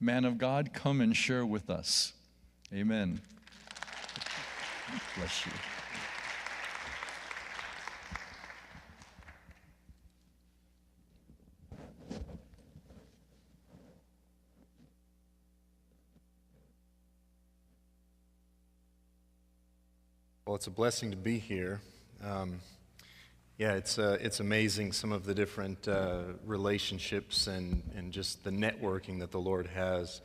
Man of God, come and share with us. Amen. Bless you. Well, it's a blessing to be here. It's amazing some of the different relationships and just the networking that the Lord has.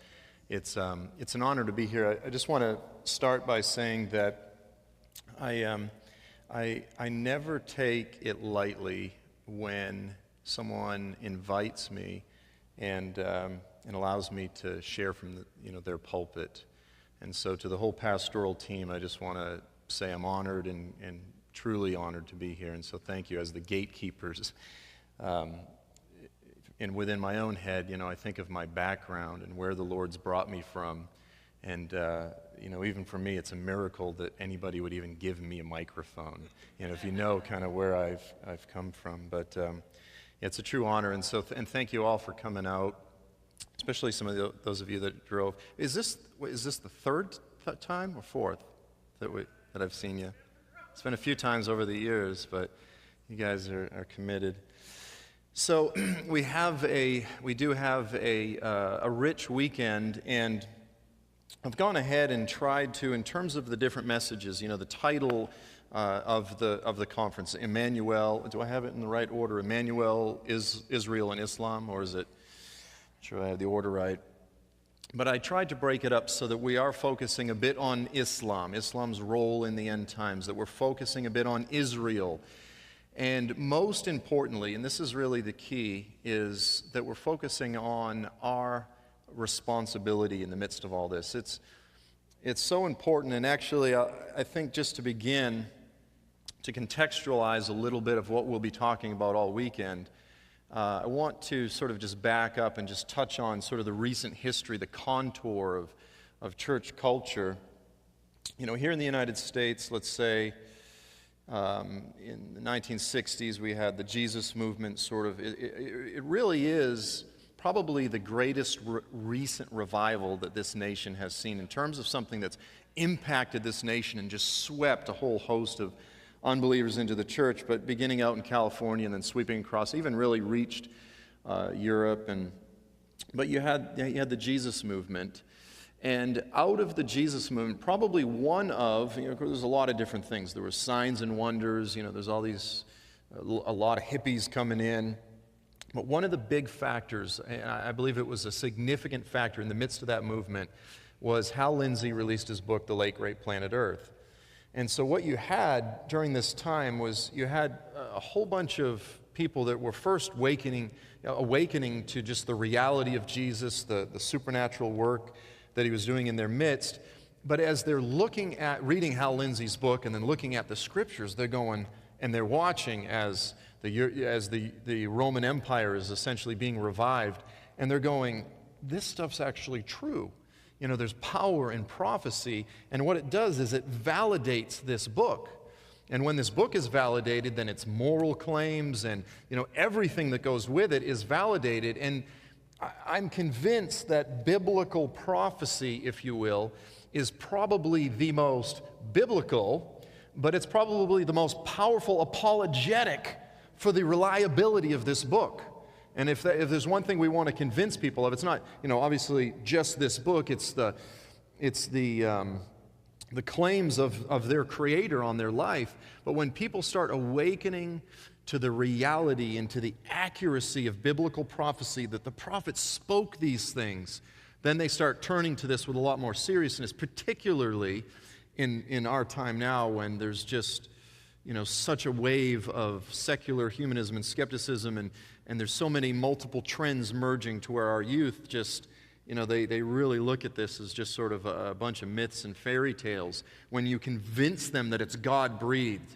It's an honor to be here. I just want to start by saying that I never take it lightly when someone invites me and allows me to share from their pulpit. And so to the whole pastoral team, I just want to say I'm honored and truly honored to be here, and so thank you as the gatekeepers. And within my own head, I think of my background and where the Lord's brought me from, and even for me, it's a miracle that anybody would even give me a microphone. If you know kind of where I've come from, but it's a true honor, and so and thank you all for coming out, especially some of those of you that drove. Is this the third time or fourth that I've seen you? It's been a few times over the years, but you guys are committed. So we do have a rich weekend, and I've gone ahead and tried to, in terms of the different messages, the title of the conference, Emmanuel. Do I have it in the right order? Emmanuel is Israel and Islam, or is it? I'm sure I have the order right. But I tried to break it up so that we are focusing a bit on Islam's role in the end times, that we're focusing a bit on Israel. And most importantly, and this is really the key, is that we're focusing on our responsibility in the midst of all this. It's so important, and actually I think just to begin to contextualize a little bit of what we'll be talking about all weekend, I want to sort of just back up and just touch on sort of the recent history, the contour of church culture. Here in the United States, let's say, in the 1960s, we had the Jesus movement sort of. It really is probably the greatest recent revival that this nation has seen in terms of something that's impacted this nation and just swept a whole host of unbelievers into the church, but beginning out in California and then sweeping across, even really reached Europe. But you had the Jesus movement, and out of the Jesus movement, probably one of, there's a lot of different things. There were signs and wonders. There's all these a lot of hippies coming in, but one of the big factors, and I believe it was a significant factor in the midst of that movement, was Hal Lindsey released his book, The Late Great Planet Earth. And so what you had during this time was you had a whole bunch of people that were first awakening to just the reality of Jesus, the supernatural work that he was doing in their midst. But as they're looking at reading Hal Lindsey's book and then looking at the scriptures, they're going and they're watching as the Roman Empire is essentially being revived, and they're going, this stuff's actually true. There's power in prophecy, and what it does is it validates this book. And when this book is validated, then its moral claims and, everything that goes with it is validated. And I'm convinced that biblical prophecy, if you will, is probably the most biblical, but it's probably the most powerful apologetic for the reliability of this book. And if there's one thing we want to convince people of, it's not, obviously just this book. It's the claims of their Creator on their life. But when people start awakening to the reality and to the accuracy of biblical prophecy, that the prophets spoke these things, then they start turning to this with a lot more seriousness, particularly in our time now when there's just such a wave of secular humanism and skepticism, and there's so many multiple trends merging to where our youth just, they really look at this as just sort of a bunch of myths and fairy tales. When you convince them that it's God-breathed,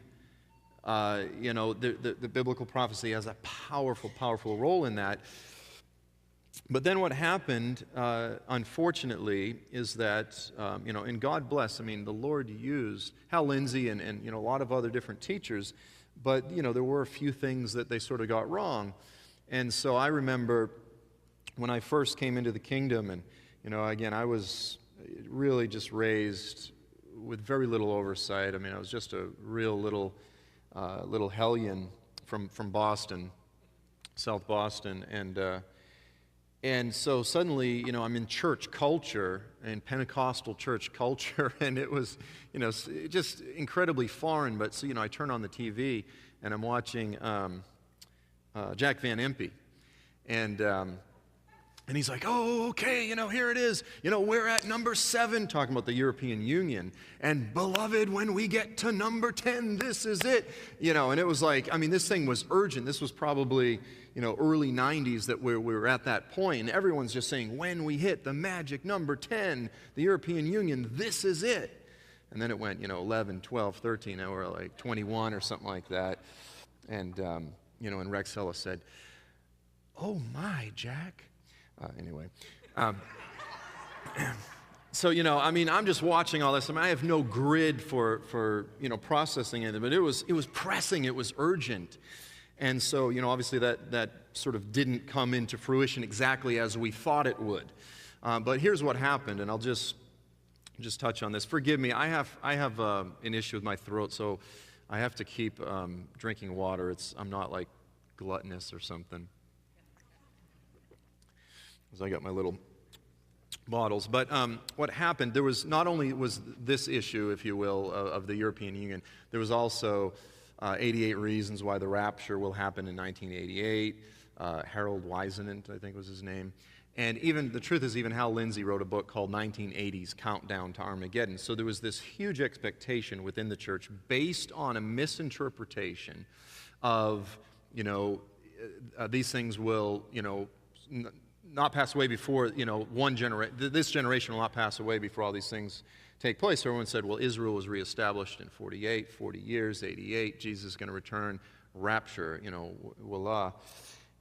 the biblical prophecy has a powerful, powerful role in that. But then what happened, unfortunately, is that, and God bless, the Lord used Hal Lindsey and a lot of other different teachers, but, there were a few things that they sort of got wrong. And so I remember when I first came into the kingdom, and, again, I was really just raised with very little oversight. I mean, I was just a real little hellion from Boston, South Boston, and so suddenly, I'm in church culture, in Pentecostal church culture, and it was, just incredibly foreign. But so, I turn on the TV and I'm watching Jack Van Impe, and he's like, oh, okay, here it is. We're at number 7, talking about the European Union. And beloved, when we get to number 10, this is it. And it was like, this thing was urgent. This was probably, early 90s that we were at that point. And everyone's just saying, when we hit the magic number 10, the European Union, this is it. And then it went, 11, 12, 13, now we're like 21 or something like that. And, and Rex Ellis said, oh my, Jack. Anyway, so, I'm just watching all this. I have no grid for processing it, but it was pressing, it was urgent. And so, obviously that sort of didn't come into fruition exactly as we thought it would. But here's what happened, and I'll just touch on this. Forgive me, I have an issue with my throat, so I have to keep drinking water. I'm not like gluttonous or something. Because I got my little bottles. But what happened, there was not only was this issue, if you will, of the European Union, there was also 88 Reasons Why the Rapture Will Happen in 1988. Harold Wisenant, I think was his name. And even, the truth is, even Hal Lindsey wrote a book called 1980s Countdown to Armageddon. So there was this huge expectation within the church based on a misinterpretation of, these things will, not pass away before, this generation will not pass away before all these things take place. So everyone said, well, Israel was reestablished in 48, 40 years, 88, Jesus is going to return, rapture, voila.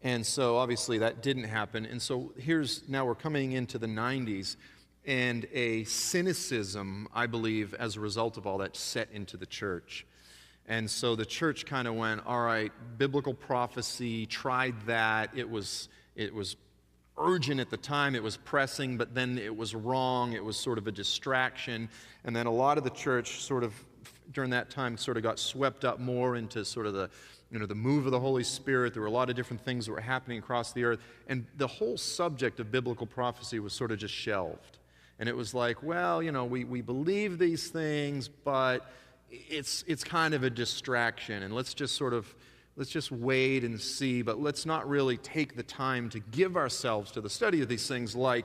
And so obviously that didn't happen. And so now we're coming into the 90s, and a cynicism, I believe, as a result of all that set into the church. And so the church kind of went, all right, biblical prophecy, tried that. It was urgent at the time, it was pressing, but then it was wrong, it was sort of a distraction. And then a lot of the church sort of, during that time, sort of got swept up more into sort of the, the move of the Holy Spirit. There were a lot of different things that were happening across the earth, and the whole subject of biblical prophecy was sort of just shelved. And it was like, well, we believe these things, but it's kind of a distraction, and let's just wait and see, but let's not really take the time to give ourselves to the study of these things like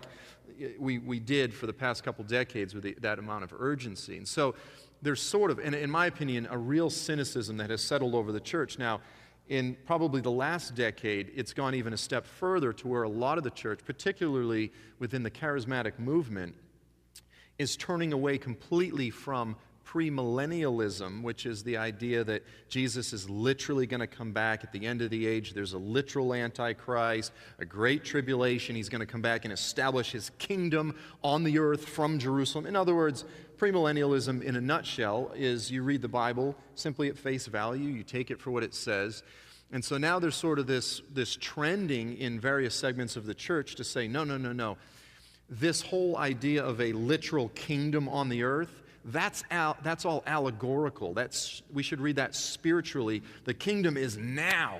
we did for the past couple decades with that amount of urgency. And so there's sort of, and in my opinion, a real cynicism that has settled over the church. Now, in probably the last decade, it's gone even a step further to where a lot of the church, particularly within the charismatic movement, is turning away completely from premillennialism, which is the idea that Jesus is literally going to come back at the end of the age. There's a literal Antichrist, a great tribulation. He's going to come back and establish his kingdom on the earth from Jerusalem. In other words, premillennialism in a nutshell is you read the Bible simply at face value, you take it for what it says. And so now there's sort of this trending in various segments of the church to say, no. This whole idea of a literal kingdom on the earth, that's all allegorical. We should read that spiritually. The kingdom is now,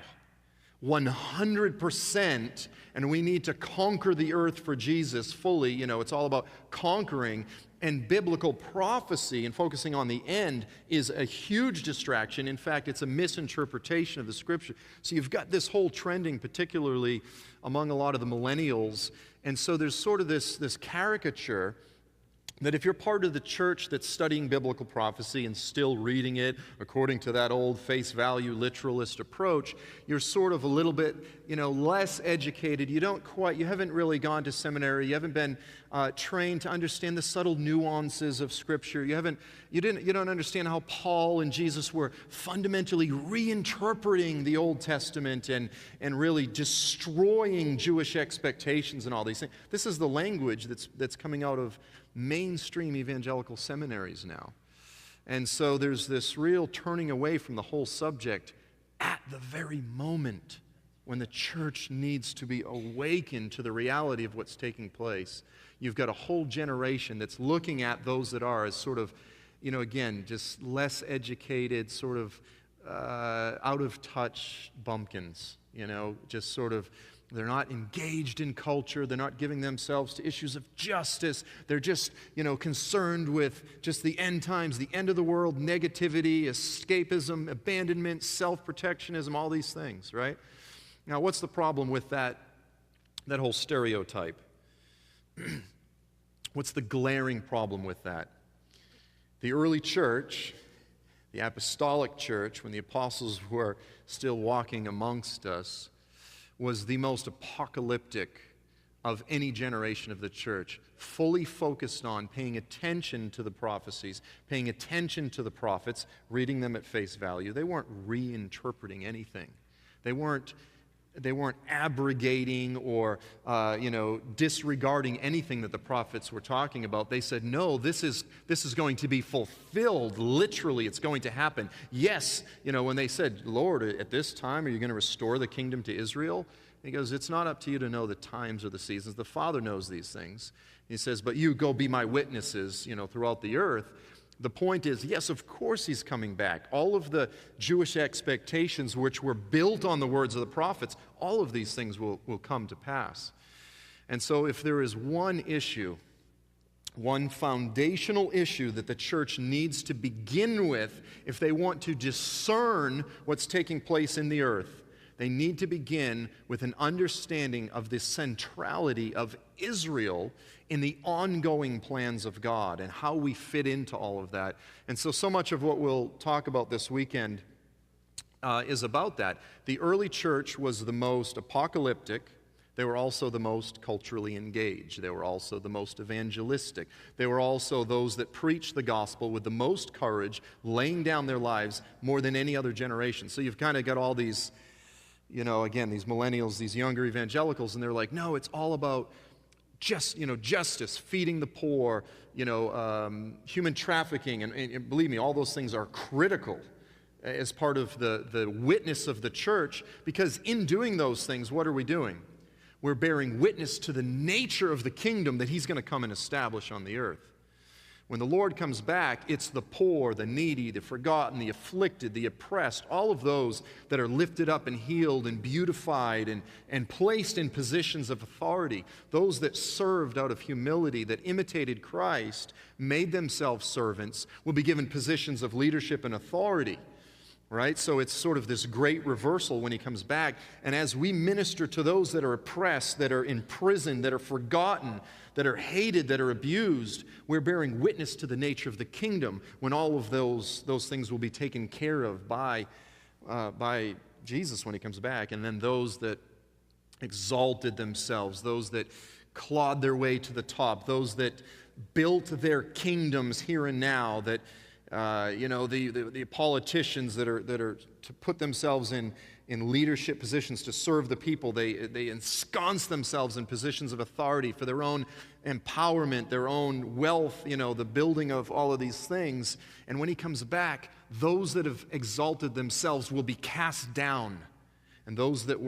100%, and we need to conquer the earth for Jesus fully. It's all about conquering. And biblical prophecy and focusing on the end is a huge distraction. In fact, it's a misinterpretation of the Scripture. So you've got this whole trending, particularly among a lot of the millennials. And so there's sort of this caricature that if you're part of the church that's studying biblical prophecy and still reading it according to that old face value literalist approach, you're sort of a little bit, less educated. You haven't really gone to seminary. You haven't been trained to understand the subtle nuances of Scripture. You don't understand how Paul and Jesus were fundamentally reinterpreting the Old Testament and really destroying Jewish expectations and all these things. This is the language that's coming out of mainstream evangelical seminaries now. And so there's this real turning away from the whole subject at the very moment when the church needs to be awakened to the reality of what's taking place, you've got a whole generation that's looking at those that are as sort of, again, just less educated, sort of out of touch bumpkins, just sort of, they're not engaged in culture. They're not giving themselves to issues of justice. They're just, concerned with just the end times, the end of the world, negativity, escapism, abandonment, self-protectionism, all these things, right? Now, what's the problem with that whole stereotype? What's the glaring problem with that? The early church, the apostolic church, when the apostles were still walking amongst us, was the most apocalyptic of any generation of the church, fully focused on paying attention to the prophecies, paying attention to the prophets, reading them at face value. They weren't reinterpreting anything. They weren't abrogating or disregarding anything that the prophets were talking about. They said, no, this is going to be fulfilled. Literally, it's going to happen. Yes, when they said, Lord, at this time, are you going to restore the kingdom to Israel? He goes, it's not up to you to know the times or the seasons. The Father knows these things. He says, but you go be my witnesses, throughout the earth. The point is, yes, of course he's coming back. All of the Jewish expectations which were built on the words of the prophets, all of these things will come to pass. And so if there is one issue, one foundational issue that the church needs to begin with if they want to discern what's taking place in the earth, they need to begin with an understanding of the centrality of Israel in the ongoing plans of God and how we fit into all of that. And so much of what we'll talk about this weekend is about that. The early church was the most apocalyptic. They were also the most culturally engaged. They were also the most evangelistic. They were also those that preached the gospel with the most courage, laying down their lives more than any other generation. So you've kind of got all these, again, these millennials, these younger evangelicals, and they're like, no, it's all about justice, feeding the poor, human trafficking, and believe me, all those things are critical as part of the witness of the church, because in doing those things, what are we doing? We're bearing witness to the nature of the kingdom that he's going to come and establish on the earth. When the Lord comes back, it's the poor, the needy, the forgotten, the afflicted, the oppressed, all of those that are lifted up and healed and beautified and placed in positions of authority. Those that served out of humility, that imitated Christ, made themselves servants, will be given positions of leadership and authority. Right? So it's sort of this great reversal when he comes back. And as we minister to those that are oppressed, that are in prison, that are forgotten, that are hated, that are abused, we're bearing witness to the nature of the kingdom when all of those things will be taken care of by Jesus when he comes back. And then those that exalted themselves, those that clawed their way to the top, those that built their kingdoms here and now, that the politicians that are to put themselves in leadership positions to serve the people, they ensconce themselves in positions of authority for their own empowerment, their own wealth, the building of all of these things. And when he comes back, those that have exalted themselves will be cast down, and those that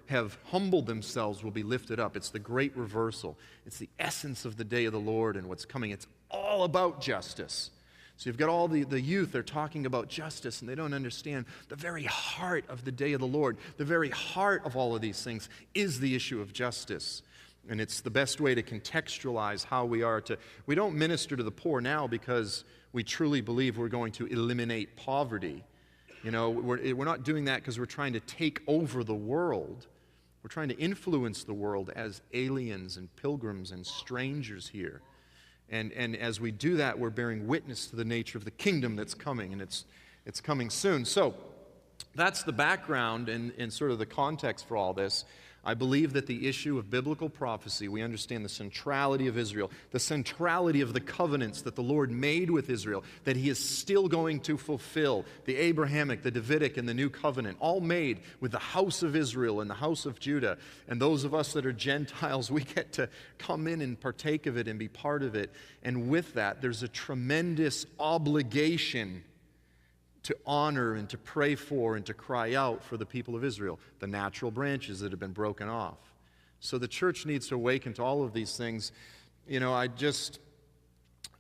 have humbled themselves will be lifted up. It's the great reversal. It's the essence of the day of the Lord and what's coming. It's all about justice. So you've got all the youth, they're talking about justice, and they don't understand the very heart of the day of the Lord. The very heart of all of these things is the issue of justice. And it's the best way to contextualize how we don't minister to the poor now because we truly believe we're going to eliminate poverty. We're not doing that because we're trying to take over the world. We're trying to influence the world as aliens and pilgrims and strangers here. And as we do that, we're bearing witness to the nature of the kingdom that's coming, and it's coming soon. So that's the background and sort of the context for all this. I believe that the issue of biblical prophecy, we understand the centrality of Israel, the centrality of the covenants that the Lord made with Israel, that he is still going to fulfill, the Abrahamic, the Davidic, and the new covenant, all made with the house of Israel and the house of Judah. And those of us that are Gentiles, we get to come in and partake of it and be part of it. And with that, there's a tremendous obligation to honor and to pray for and to cry out for the people of Israel, the natural branches that have been broken off. So the church needs to awaken to all of these things. I just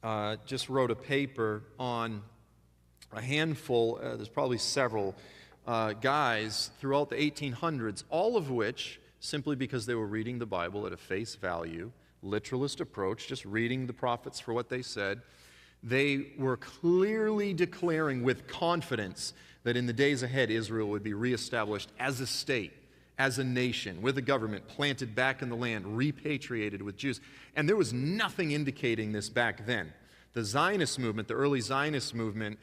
wrote a paper on a handful, there's probably several guys throughout the 1800s, all of which, simply because they were reading the Bible at a face value, literalist approach, just reading the prophets for what they said, they were clearly declaring with confidence that in the days ahead Israel would be reestablished as a state, as a nation, with a government planted back in the land, repatriated with Jews. And there was nothing indicating this back then. The Zionist movement, the early Zionist movement,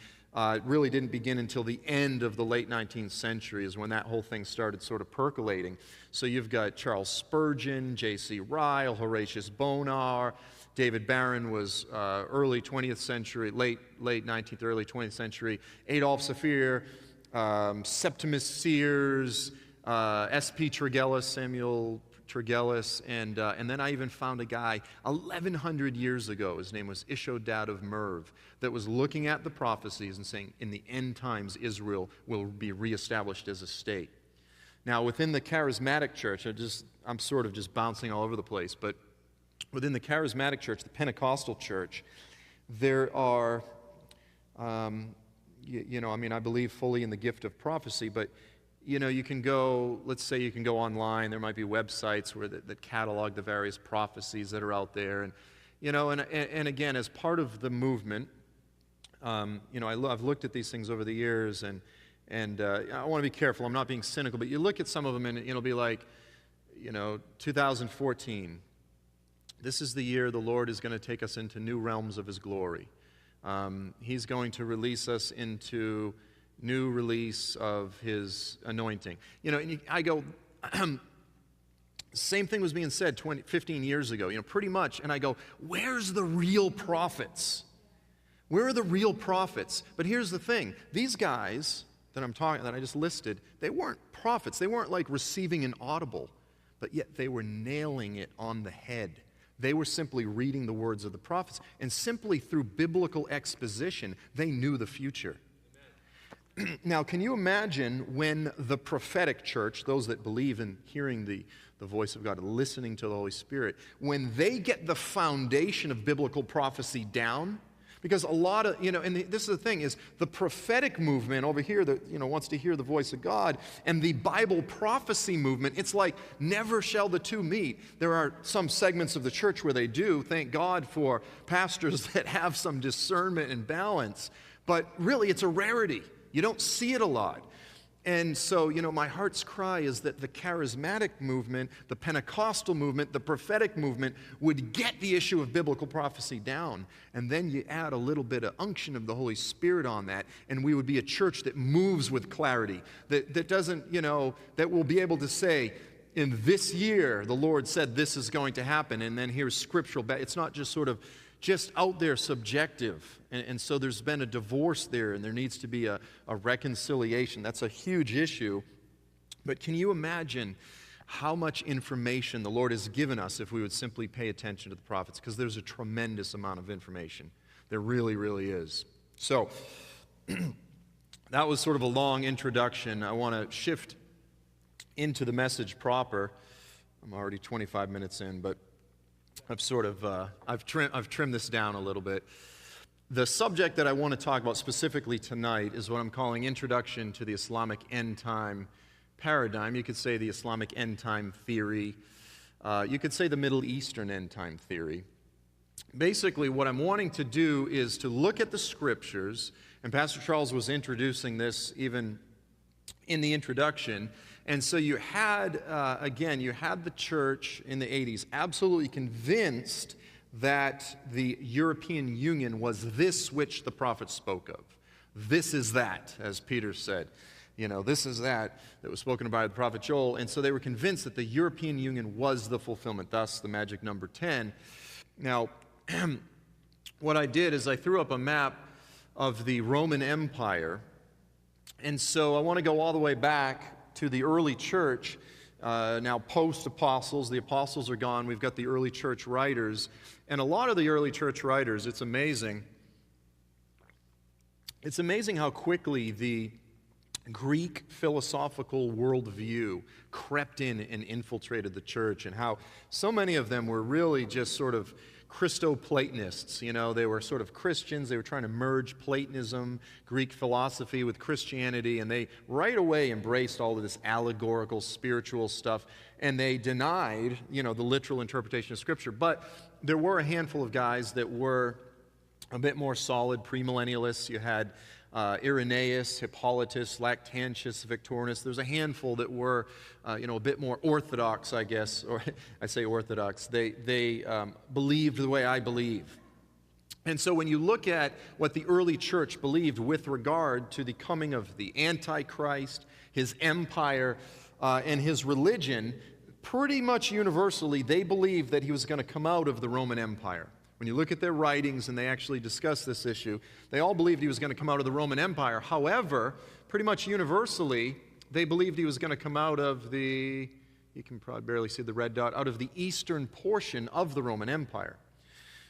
really didn't begin until the end of the late 19th century is when that whole thing started sort of percolating. So you've got Charles Spurgeon, J.C. Ryle, Horatius Bonar. David Barron was early 20th century, late 19th, early 20th century. Adolph Saphir, Septimus Sears, S.P. Tregelles, Samuel Tregelles, and then I even found a guy 1,100 years ago, his name was Ishodad of Merv, that was looking at the prophecies and saying, in the end times, Israel will be reestablished as a state. Now, within the charismatic church, I'm sort of just bouncing all over the place, but within the charismatic church, the Pentecostal church, there are, I believe fully in the gift of prophecy, but you can go, let's say you can go online, there might be websites where that catalog the various prophecies that are out there, and again, as part of the movement, I've looked at these things over the years, and I want to be careful, I'm not being cynical, but you look at some of them and it'll be like, 2014, this is the year the Lord is going to take us into new realms of His glory. He's going to release us into new release of His anointing. I go, same thing was being said 15 years ago, pretty much. And I go, where's the real prophets? Where are the real prophets? But here's the thing. These guys that I just listed, they weren't prophets. They weren't like receiving an audible, but yet they were nailing it on the head. They were simply reading the words of the prophets, and simply through biblical exposition, they knew the future. Now, can you imagine when the prophetic church, those that believe in hearing the voice of God, listening to the Holy Spirit, when they get the foundation of biblical prophecy down? Because a lot of, and this is the thing, is the prophetic movement over here that, wants to hear the voice of God, and the Bible prophecy movement, it's like never shall the two meet. There are some segments of the church where they do, thank God for pastors that have some discernment and balance, but really it's a rarity. You don't see it a lot. And so, my heart's cry is that the charismatic movement, the Pentecostal movement, the prophetic movement would get the issue of biblical prophecy down. And then you add a little bit of unction of the Holy Spirit on that, and we would be a church that moves with clarity, that doesn't, that will be able to say, in this year, the Lord said this is going to happen, and then here's scriptural. It's not just sort of just out there subjective. And so there's been a divorce there, and there needs to be a reconciliation. That's a huge issue. But can you imagine how much information the Lord has given us if we would simply pay attention to the prophets? Because there's a tremendous amount of information. There really, really is. So that was sort of a long introduction. I want to shift into the message proper. I'm already 25 minutes in, but I've trimmed this down a little bit. The subject that I want to talk about specifically tonight is what I'm calling Introduction to the Islamic End Time Paradigm. You could say the Islamic End Time Theory. You could say the Middle Eastern End Time Theory. Basically, what I'm wanting to do is to look at the Scriptures, and Pastor Charles was introducing this even in the introduction. And so you had the church in the 80s absolutely convinced that the European Union was this which the prophets spoke of. This is that, as Peter said. This is that was spoken by the prophet Joel. And so they were convinced that the European Union was the fulfillment, thus the magic number 10. Now, what I did is I threw up a map of the Roman Empire. And so I want to go all the way back to the early church, now post-apostles. The apostles are gone. We've got the early church writers. And a lot of the early church writers, it's amazing, It's amazing how quickly the Greek philosophical worldview crept in and infiltrated the church, and how so many of them were really just sort of Christo-Platonists. You know, they were sort of Christians. They were trying to merge Platonism, Greek philosophy with Christianity, and they right away embraced all of this allegorical, spiritual stuff, and they denied, you know, the literal interpretation of Scripture. But there were a handful of guys that were a bit more solid premillennialists. You had Irenaeus, Hippolytus, Lactantius, Victorinus. There's a handful that were, a bit more orthodox, I guess, or I say orthodox. They believed the way I believe. And so when you look at what the early church believed with regard to the coming of the Antichrist, his empire, and his religion, pretty much universally, they believed that he was going to come out of the Roman Empire. When you look at their writings and they actually discuss this issue, they all believed he was going to come out of the Roman Empire. However, pretty much universally, they believed he was going to come out of you can probably barely see the red dot, out of the eastern portion of the Roman Empire.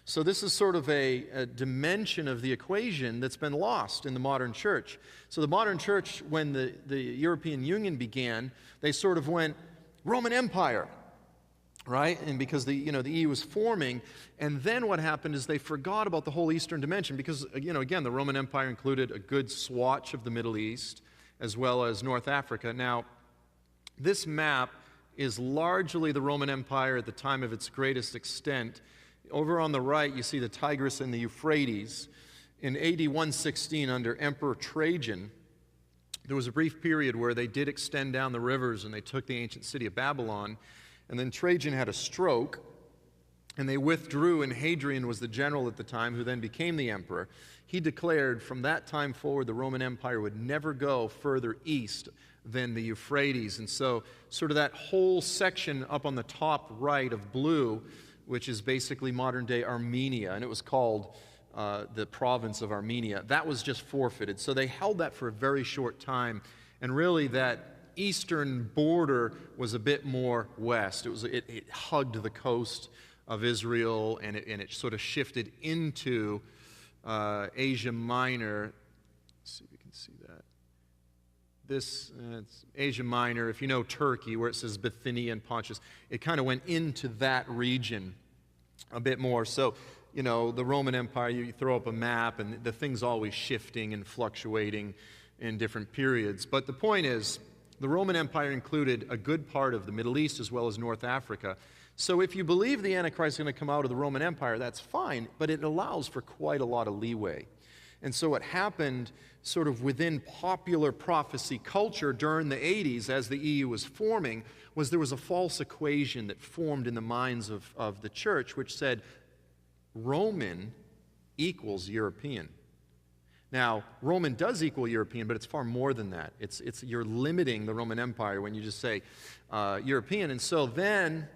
So this is sort of a dimension of the equation that's been lost in the modern church. So the modern church, when the European Union began, they sort of went, Roman Empire, right? And because the EU was forming, and then what happened is they forgot about the whole eastern dimension because, again, the Roman Empire included a good swatch of the Middle East as well as North Africa. Now, this map is largely the Roman Empire at the time of its greatest extent. Over on the right, you see the Tigris and the Euphrates. In AD 116, under Emperor Trajan, there was a brief period where they did extend down the rivers and they took the ancient city of Babylon. And then Trajan had a stroke, and they withdrew, and Hadrian was the general at the time, who then became the emperor. He declared from that time forward the Roman Empire would never go further east than the Euphrates. And so sort of that whole section up on the top right of blue, which is basically modern-day Armenia, and it was called the province of Armenia, that was just forfeited. So they held that for a very short time, and really that eastern border was a bit more west. It hugged the coast of Israel, and it sort of shifted into Asia Minor. Let's see if you can see that. This it's Asia Minor. If you know Turkey, where it says Bithynia and Pontus, it kind of went into that region a bit more. So, the Roman Empire, you throw up a map, and the thing's always shifting and fluctuating in different periods. But the point is, the Roman Empire included a good part of the Middle East as well as North Africa. So if you believe the Antichrist is going to come out of the Roman Empire, that's fine, but it allows for quite a lot of leeway. And so what happened sort of within popular prophecy culture during the 80s as the EU was forming was there was a false equation that formed in the minds of the church which said Roman equals European. Now, Roman does equal European, but it's far more than that. You're limiting the Roman Empire when you just say European. And so then,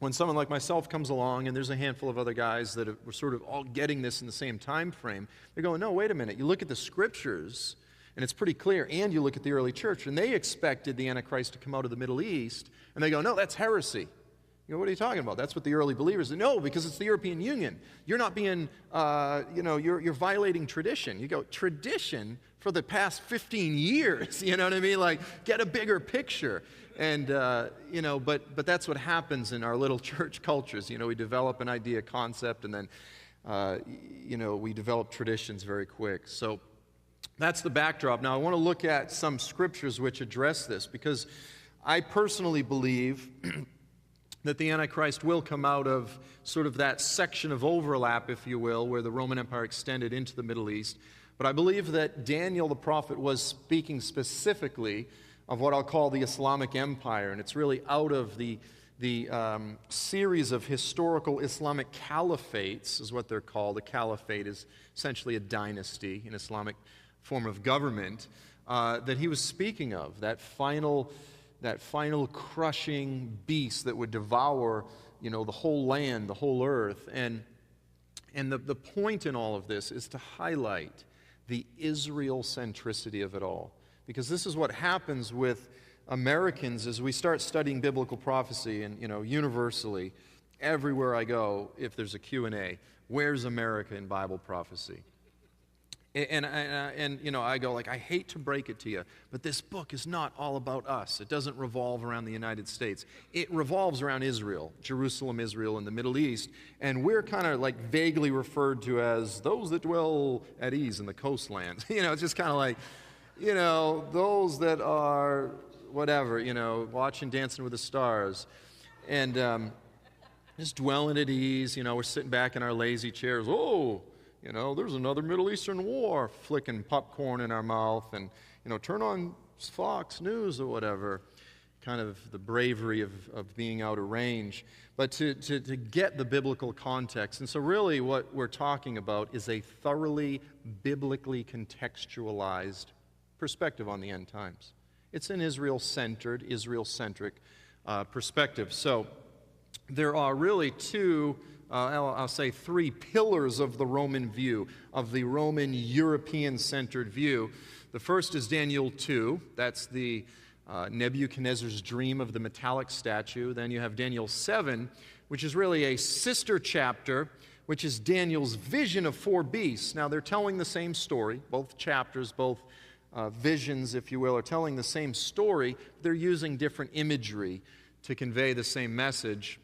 when someone like myself comes along, and there's a handful of other guys that were sort of all getting this in the same time frame, they're going, no, wait a minute. You look at the Scriptures, and it's pretty clear, and you look at the early church, and they expected the Antichrist to come out of the Middle East, and they go, no, that's heresy. What are you talking about? That's what the early believers said. No, because it's the European Union. You're not being, you're violating tradition. You go, tradition for the past 15 years, you know what I mean? Like, get a bigger picture. And, but that's what happens in our little church cultures. We develop an idea, concept, and then, we develop traditions very quick. So that's the backdrop. Now, I want to look at some scriptures which address this, because I personally believe that the Antichrist will come out of sort of that section of overlap, if you will, where the Roman Empire extended into the Middle East. But I believe that Daniel the prophet was speaking specifically of what I'll call the Islamic Empire, and it's really out of the series of historical Islamic caliphates, is what they're called. A caliphate is essentially a dynasty, an Islamic form of government, that he was speaking of, that final crushing beast that would devour, the whole land, the whole earth. And the point in all of this is to highlight the Israel centricity of it all. Because this is what happens with Americans as we start studying biblical prophecy, and, universally, everywhere I go, if there's a Q&A, where's America in Bible prophecy? And you know, I go like, I hate to break it to you, but this book is not all about us. It doesn't revolve around the United States. It revolves around Israel, Jerusalem, Israel, and the Middle East. And we're kind of like vaguely referred to as those that dwell at ease in the coastlands. You know, it's just kind of like, you know, those that are whatever, you know, watching Dancing with the Stars. And just dwelling at ease. You know, we're sitting back in our lazy chairs. Oh, you know, there's another Middle Eastern war, flicking popcorn in our mouth, and, you know, turn on Fox News or whatever, kind of the bravery of being out of range. But to get the biblical context, and so really what we're talking about is a thoroughly biblically contextualized perspective on the end times. It's an Israel-centered, Israel-centric perspective. So there are really two, I'll say three pillars of the Roman view, of the Roman European-centered view. The first is Daniel 2. That's the Nebuchadnezzar's dream of the metallic statue. Then you have Daniel 7, which is really a sister chapter, which is Daniel's vision of four beasts. Now, they're telling the same story. Both chapters, both visions, if you will, are telling the same story. They're using different imagery to convey the same message.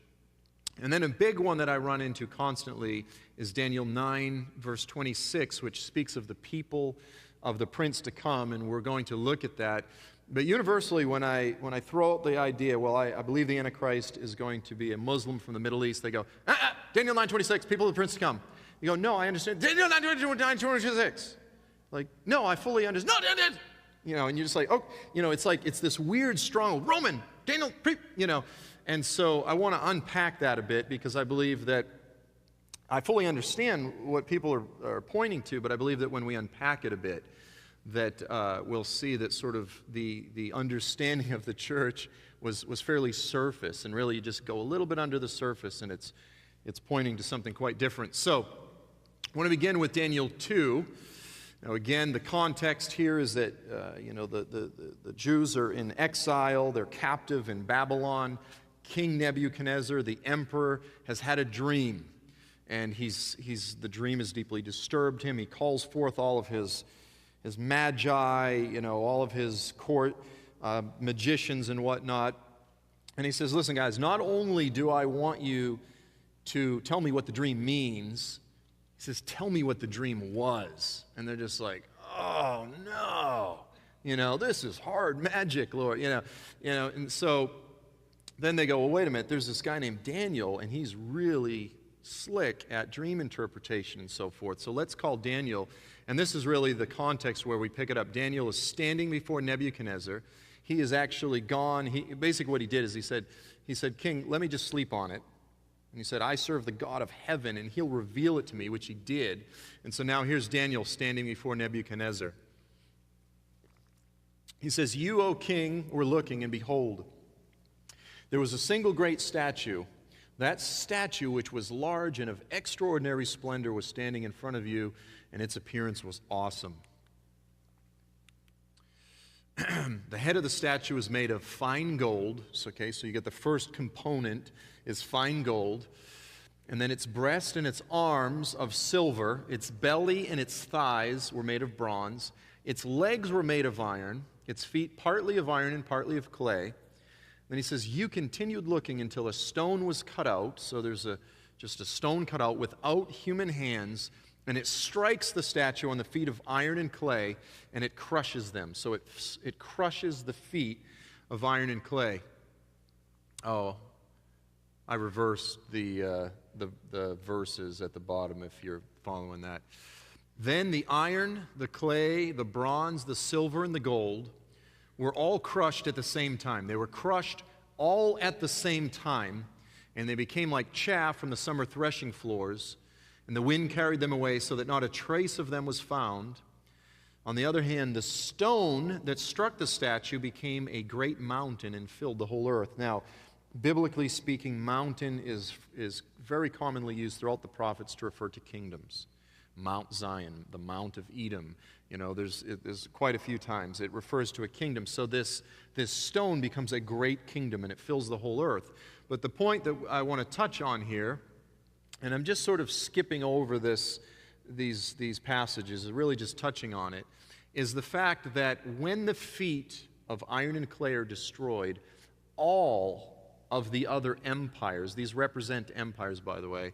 And then a big one that I run into constantly is Daniel 9, verse 26, which speaks of the people of the prince to come, and we're going to look at that. But universally, when I throw out the idea, well, I believe the Antichrist is going to be a Muslim from the Middle East, they go, Daniel 9:26, people of the prince to come. You go, no, I understand. Daniel 9:26. Like, no, I fully understand. No, you know, and you're just like, oh, you know, it's like, it's this weird, strong, Roman, Daniel, you know. And so I want to unpack that a bit, because I believe that I fully understand what people are pointing to, but I believe that when we unpack it a bit, that we'll see that sort of the understanding of the church was fairly surface, and really you just go a little bit under the surface, and it's pointing to something quite different. So I want to begin with Daniel 2. Now again, the context here is that you know, the Jews are in exile, they're captive in Babylon. King Nebuchadnezzar, the emperor, has had a dream, and the dream has deeply disturbed him. He calls forth all of his magi, you know, all of his court magicians and whatnot, and he says, listen guys, not only do I want you to tell me what the dream means, he says, tell me what the dream was. And they're just like, oh no, you know, this is hard magic, Lord, you know, and so then they go, well, wait a minute, there's this guy named Daniel, and he's really slick at dream interpretation and so forth. So let's call Daniel, and this is really the context where we pick it up. Daniel is standing before Nebuchadnezzar. He is actually gone. Basically what he did is he said, King, let me just sleep on it. And he said, I serve the God of heaven, and he'll reveal it to me, which he did. And so now here's Daniel standing before Nebuchadnezzar. He says, you, O king, were looking, and behold, there was a single great statue. That statue, which was large and of extraordinary splendor, was standing in front of you, and its appearance was awesome. The head of the statue was made of fine gold. So you get the first component is fine gold. And then its breast and its arms of silver. Its belly and its thighs were made of bronze. Its legs were made of iron. Its feet partly of iron and partly of clay. Then he says, you continued looking until a stone was cut out. So there's just a stone cut out without human hands, and it strikes the statue on the feet of iron and clay, and it crushes them. So it crushes the feet of iron and clay. Oh, I reversed the verses at the bottom if you're following that. Then the iron, the clay, the bronze, the silver, and the gold were all crushed at the same time. They were crushed all at the same time, and they became like chaff from the summer threshing floors, and the wind carried them away so that not a trace of them was found. On the other hand, the stone that struck the statue became a great mountain and filled the whole earth. Now, biblically speaking, mountain is very commonly used throughout the prophets to refer to kingdoms. Mount Zion, the Mount of Edom. You know, there's quite a few times it refers to a kingdom. So this stone becomes a great kingdom, and it fills the whole earth. But the point that I want to touch on here, and I'm just sort of skipping over this these passages, is really just touching on it, is the fact that when the feet of iron and clay are destroyed, all of the other empires, these represent empires, by the way,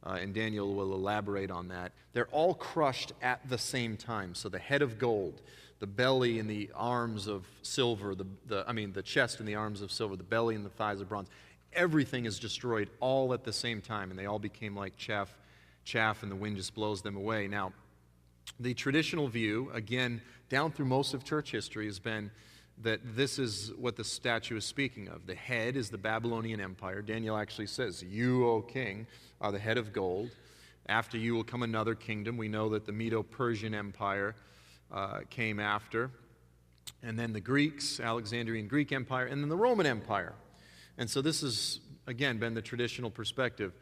and Daniel will elaborate on that, they're all crushed at the same time. So the head of gold, the belly and the arms of silver, the chest and the arms of silver, the belly and the thighs of bronze, everything is destroyed all at the same time, and they all became like chaff, and the wind just blows them away. Now, the traditional view, again, down through most of church history, has been that this is what the statue is speaking of. The head is the Babylonian Empire. Daniel actually says, "You, O king, are the head of gold. After you will come another kingdom." We know that the Medo-Persian Empire came after. And then the Greeks, Alexandrian Greek Empire, and then the Roman Empire. And so this has, again, been the traditional perspective.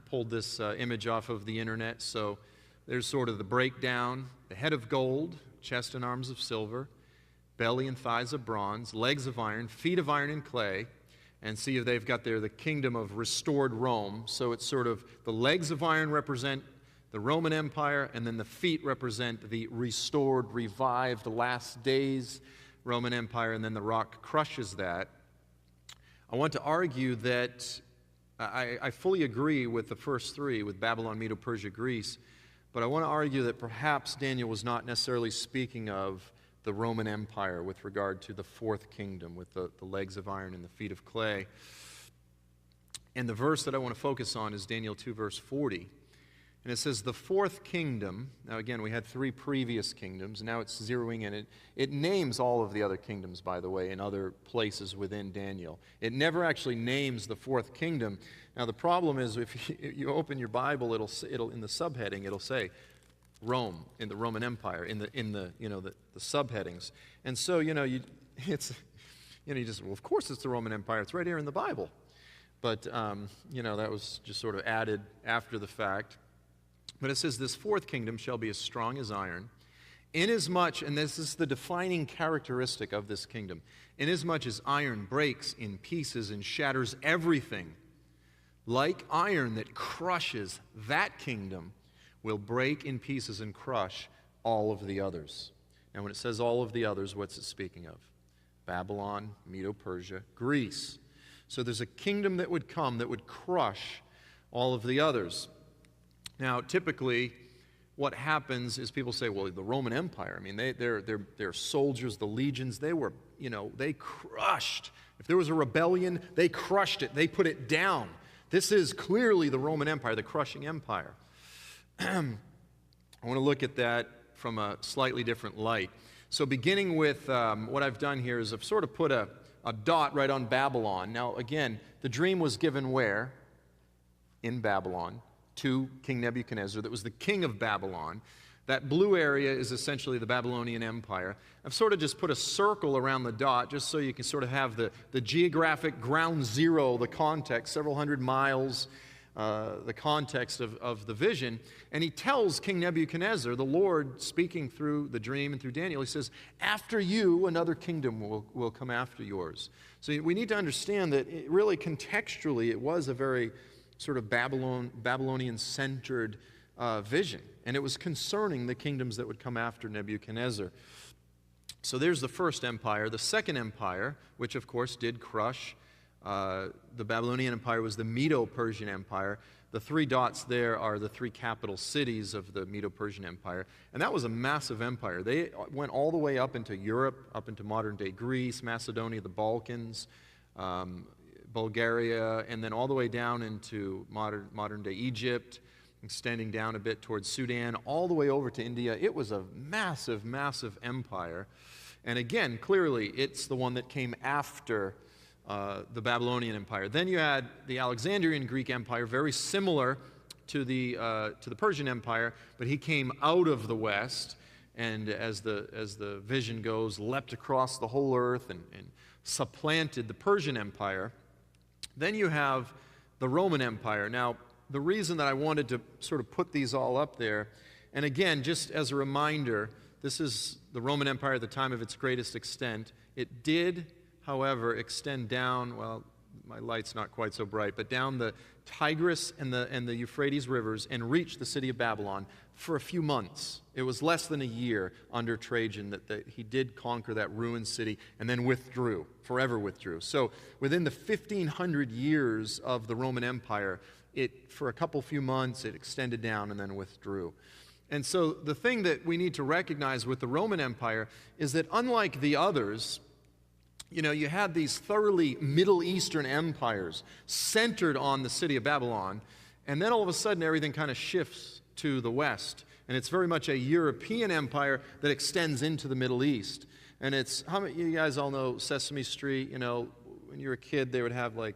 Pulled this image off of the internet. So there's sort of the breakdown. The head of gold, chest and arms of silver, belly and thighs of bronze, legs of iron, feet of iron and clay. And see if they've got there the kingdom of restored Rome. So it's sort of the legs of iron represent the Roman Empire, and then the feet represent the restored, revived, last days Roman Empire, and then the rock crushes that. I want to argue that I fully agree with the first three, with Babylon, Medo, Persia, Greece, but I want to argue that perhaps Daniel was not necessarily speaking of the Roman Empire with regard to the fourth kingdom, with the legs of iron and the feet of clay. And the verse that I want to focus on is Daniel 2, verse 40. And it says, the fourth kingdom, now again, we had three previous kingdoms, now it's zeroing in. It names all of the other kingdoms, by the way, in other places within Daniel. It never actually names the fourth kingdom. Now the problem is, if you open your Bible, it'll in the subheading, it'll say Rome, in the Roman Empire, in the subheadings. And so, you just, well, of course it's the Roman Empire, it's right here in the Bible. But, that was just sort of added after the fact. But it says, this fourth kingdom shall be as strong as iron, inasmuch, and this is the defining characteristic of this kingdom, inasmuch as iron breaks in pieces and shatters everything, like iron that crushes, that kingdom will break in pieces and crush all of the others. Now, when it says all of the others, what's it speaking of? Babylon, Medo-Persia, Greece. So there's a kingdom that would come that would crush all of the others. Now, typically, what happens is people say, well, the Roman Empire, I mean, their soldiers, the legions, they were, they crushed. If there was a rebellion, they crushed it. They put it down. This is clearly the Roman Empire, the crushing empire. I want to look at that from a slightly different light. So beginning with what I've done here is I've sort of put a dot right on Babylon. Now, again, the dream was given where? In Babylon, to King Nebuchadnezzar, that was the king of Babylon. That blue area is essentially the Babylonian Empire. I've sort of just put a circle around the dot just so you can sort of have the geographic ground zero, the context, several hundred miles, the context of the vision. And he tells King Nebuchadnezzar, the Lord speaking through the dream and through Daniel, he says, after you, another kingdom will come after yours. So we need to understand that really contextually it was a very sort of Babylonian-centered vision. And it was concerning the kingdoms that would come after Nebuchadnezzar. So there's the first empire. The second empire, which of course did crush the Babylonian Empire, was the Medo-Persian Empire. The three dots there are the three capital cities of the Medo-Persian Empire. And that was a massive empire. They went all the way up into Europe, up into modern-day Greece, Macedonia, the Balkans, Bulgaria, and then all the way down into modern-day Egypt, extending down a bit towards Sudan, all the way over to India. It was a massive, massive empire. And again, clearly, it's the one that came after the Babylonian Empire. Then you had the Alexandrian Greek Empire, very similar to the Persian Empire, but he came out of the West, and as the vision goes, leapt across the whole earth and supplanted the Persian Empire. Then you have the Roman Empire. Now, the reason that I wanted to sort of put these all up there, and again, just as a reminder, this is the Roman Empire at the time of its greatest extent. It did, however, extend down, well, my light's not quite so bright, but down the Tigris and the Euphrates rivers and reached the city of Babylon for a few months. It was less than a year under Trajan that he did conquer that ruined city and then withdrew, forever withdrew. So within the 1500 years of the Roman Empire, for a few months, it extended down and then withdrew. And so the thing that we need to recognize with the Roman Empire is that unlike the others, you had these thoroughly Middle Eastern empires centered on the city of Babylon, and then all of a sudden everything kind of shifts to the west. And it's very much a European empire that extends into the Middle East. And it's, how many you guys all know Sesame Street? When you were a kid, they would have does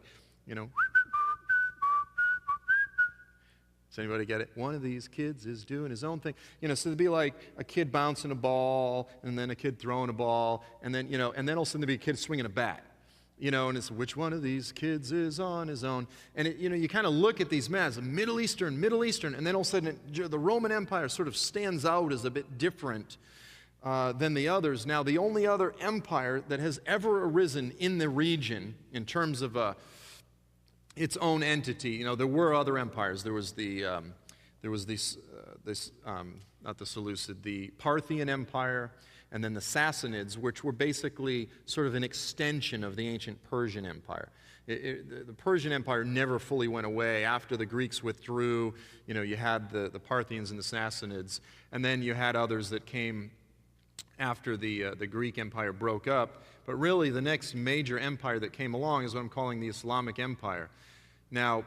anybody get it? One of these kids is doing his own thing. So there'd be like a kid bouncing a ball, and then a kid throwing a ball, and then all of a sudden there'd be a kid swinging a bat. And it's which one of these kids is on his own. And you kind of look at these maps, Middle Eastern, and then all of a sudden the Roman Empire sort of stands out as a bit different than the others. Now, the only other empire that has ever arisen in the region in terms of its own entity. There were other empires. There was the Parthian Empire, and then the Sassanids, which were basically sort of an extension of the ancient Persian Empire. The Persian Empire never fully went away. After the Greeks withdrew, you had the Parthians and the Sassanids, and then you had others that came after the Greek Empire broke up. But really, the next major empire that came along is what I'm calling the Islamic Empire. Now,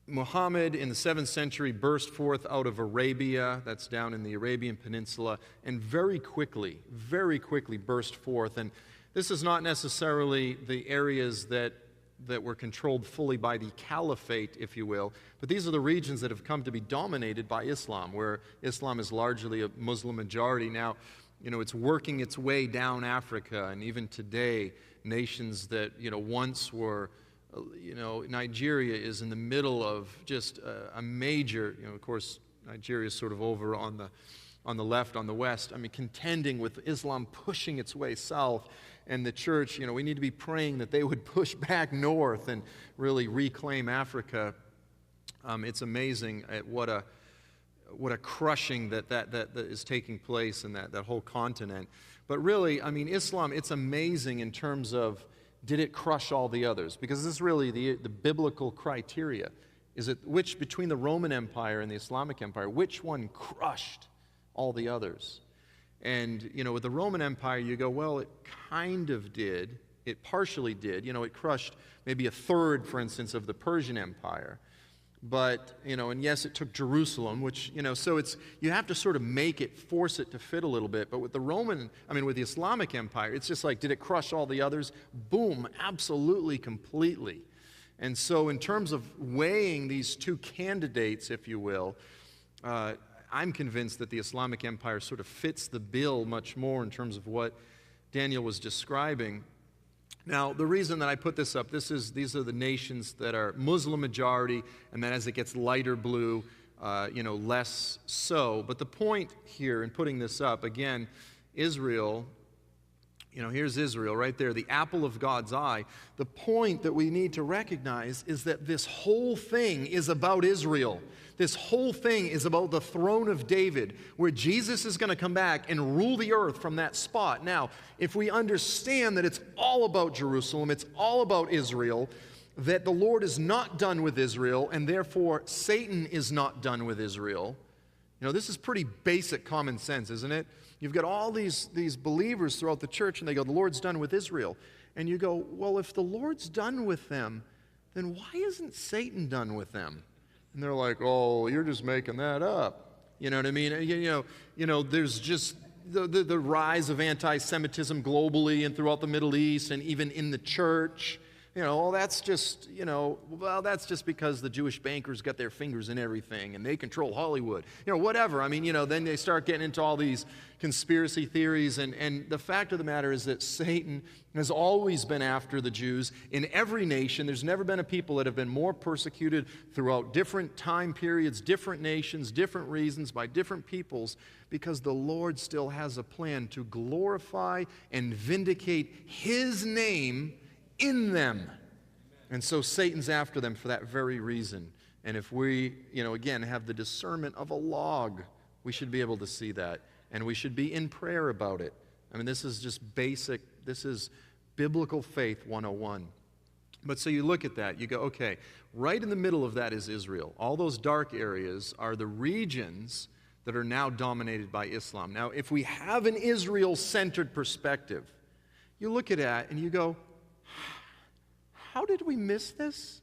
Muhammad in the 7th century burst forth out of Arabia, that's down in the Arabian Peninsula, and very quickly burst forth. And this is not necessarily the areas that were controlled fully by the caliphate, if you will, but these are the regions that have come to be dominated by Islam, where Islam is largely a Muslim majority. Now, it's working its way down Africa, and even today, nations that, once were, Nigeria is in the middle of just a major, of course, Nigeria is sort of over on the left, on the west, contending with Islam pushing its way south, and the church, we need to be praying that they would push back north and really reclaim Africa. It's amazing at what a crushing that is taking place in that whole continent. But really, Islam, it's amazing in terms of, did it crush all the others? Because this is really the biblical criteria. Is it which, between the Roman Empire and the Islamic Empire, which one crushed all the others? And, with the Roman Empire, you go, well, it kind of did. It partially did. It crushed maybe a third, for instance, of the Persian Empire. But, and yes, it took Jerusalem, which, so you have to sort of force it to fit a little bit. But with with the Islamic Empire, it's just like, did it crush all the others? Boom, absolutely, completely. And so in terms of weighing these two candidates, if you will, I'm convinced that the Islamic Empire sort of fits the bill much more in terms of what Daniel was describing. Now, the reason that I put this up, these are the nations that are Muslim majority, and then as it gets lighter blue, less so. But the point here in putting this up, again, Israel, here's Israel right there, the apple of God's eye. The point that we need to recognize is that this whole thing is about Israel. This whole thing is about the throne of David, where Jesus is going to come back and rule the earth from that spot. Now, if we understand that it's all about Jerusalem, it's all about Israel, that the Lord is not done with Israel, and therefore Satan is not done with Israel, this is pretty basic common sense, isn't it? You've got all these believers throughout the church, and they go, the Lord's done with Israel. And you go, well, if the Lord's done with them, then why isn't Satan done with them? And they're like, oh, you're just making that up. You know what I mean? There's just the rise of anti-Semitism globally and throughout the Middle East and even in the church. That's just, that's just because the Jewish bankers got their fingers in everything and they control Hollywood. Whatever. Then they start getting into all these conspiracy theories. And the fact of the matter is that Satan has always been after the Jews in every nation. There's never been a people that have been more persecuted throughout different time periods, different nations, different reasons, by different peoples, because the Lord still has a plan to glorify and vindicate His name in them. And so Satan's after them for that very reason. And if we, again, have the discernment of a log, we should be able to see that. And we should be in prayer about it. I mean, this is just basic, this is biblical faith 101. But so you look at that, you go, okay, right in the middle of that is Israel. All those dark areas are the regions that are now dominated by Islam. Now, if we have an Israel-centered perspective, you look at that and you go, how did we miss this?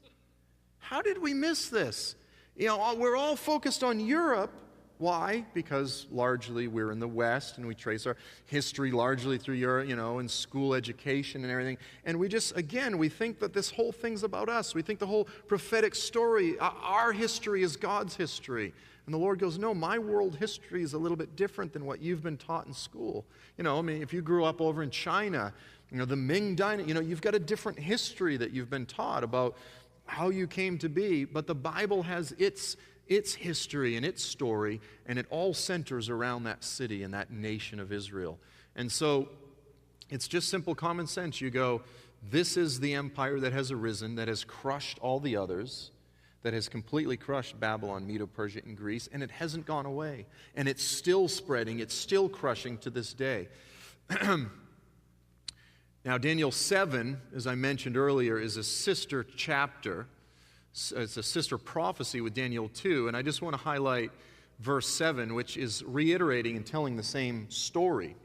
How did we miss this? We're all focused on Europe. Why? Because largely we're in the West and we trace our history largely through Europe, and school education and everything. And we just, again, we think that this whole thing's about us. We think the whole prophetic story, our history is God's history. And the Lord goes, no, my world history is a little bit different than what you've been taught in school. If you grew up over in China, the Ming Dynasty, you've got a different history that you've been taught about how you came to be. But the Bible has its history and its story, and it all centers around that city and that nation of Israel. And so it's just simple common sense. You go, this is the empire that has arisen, that has crushed all the others, that has completely crushed Babylon, Medo-Persia, and Greece, and it hasn't gone away. And it's still spreading, it's still crushing to this day. Now, Daniel 7, as I mentioned earlier, is a sister chapter. It's a sister prophecy with Daniel 2, and I just want to highlight verse 7, which is reiterating and telling the same story.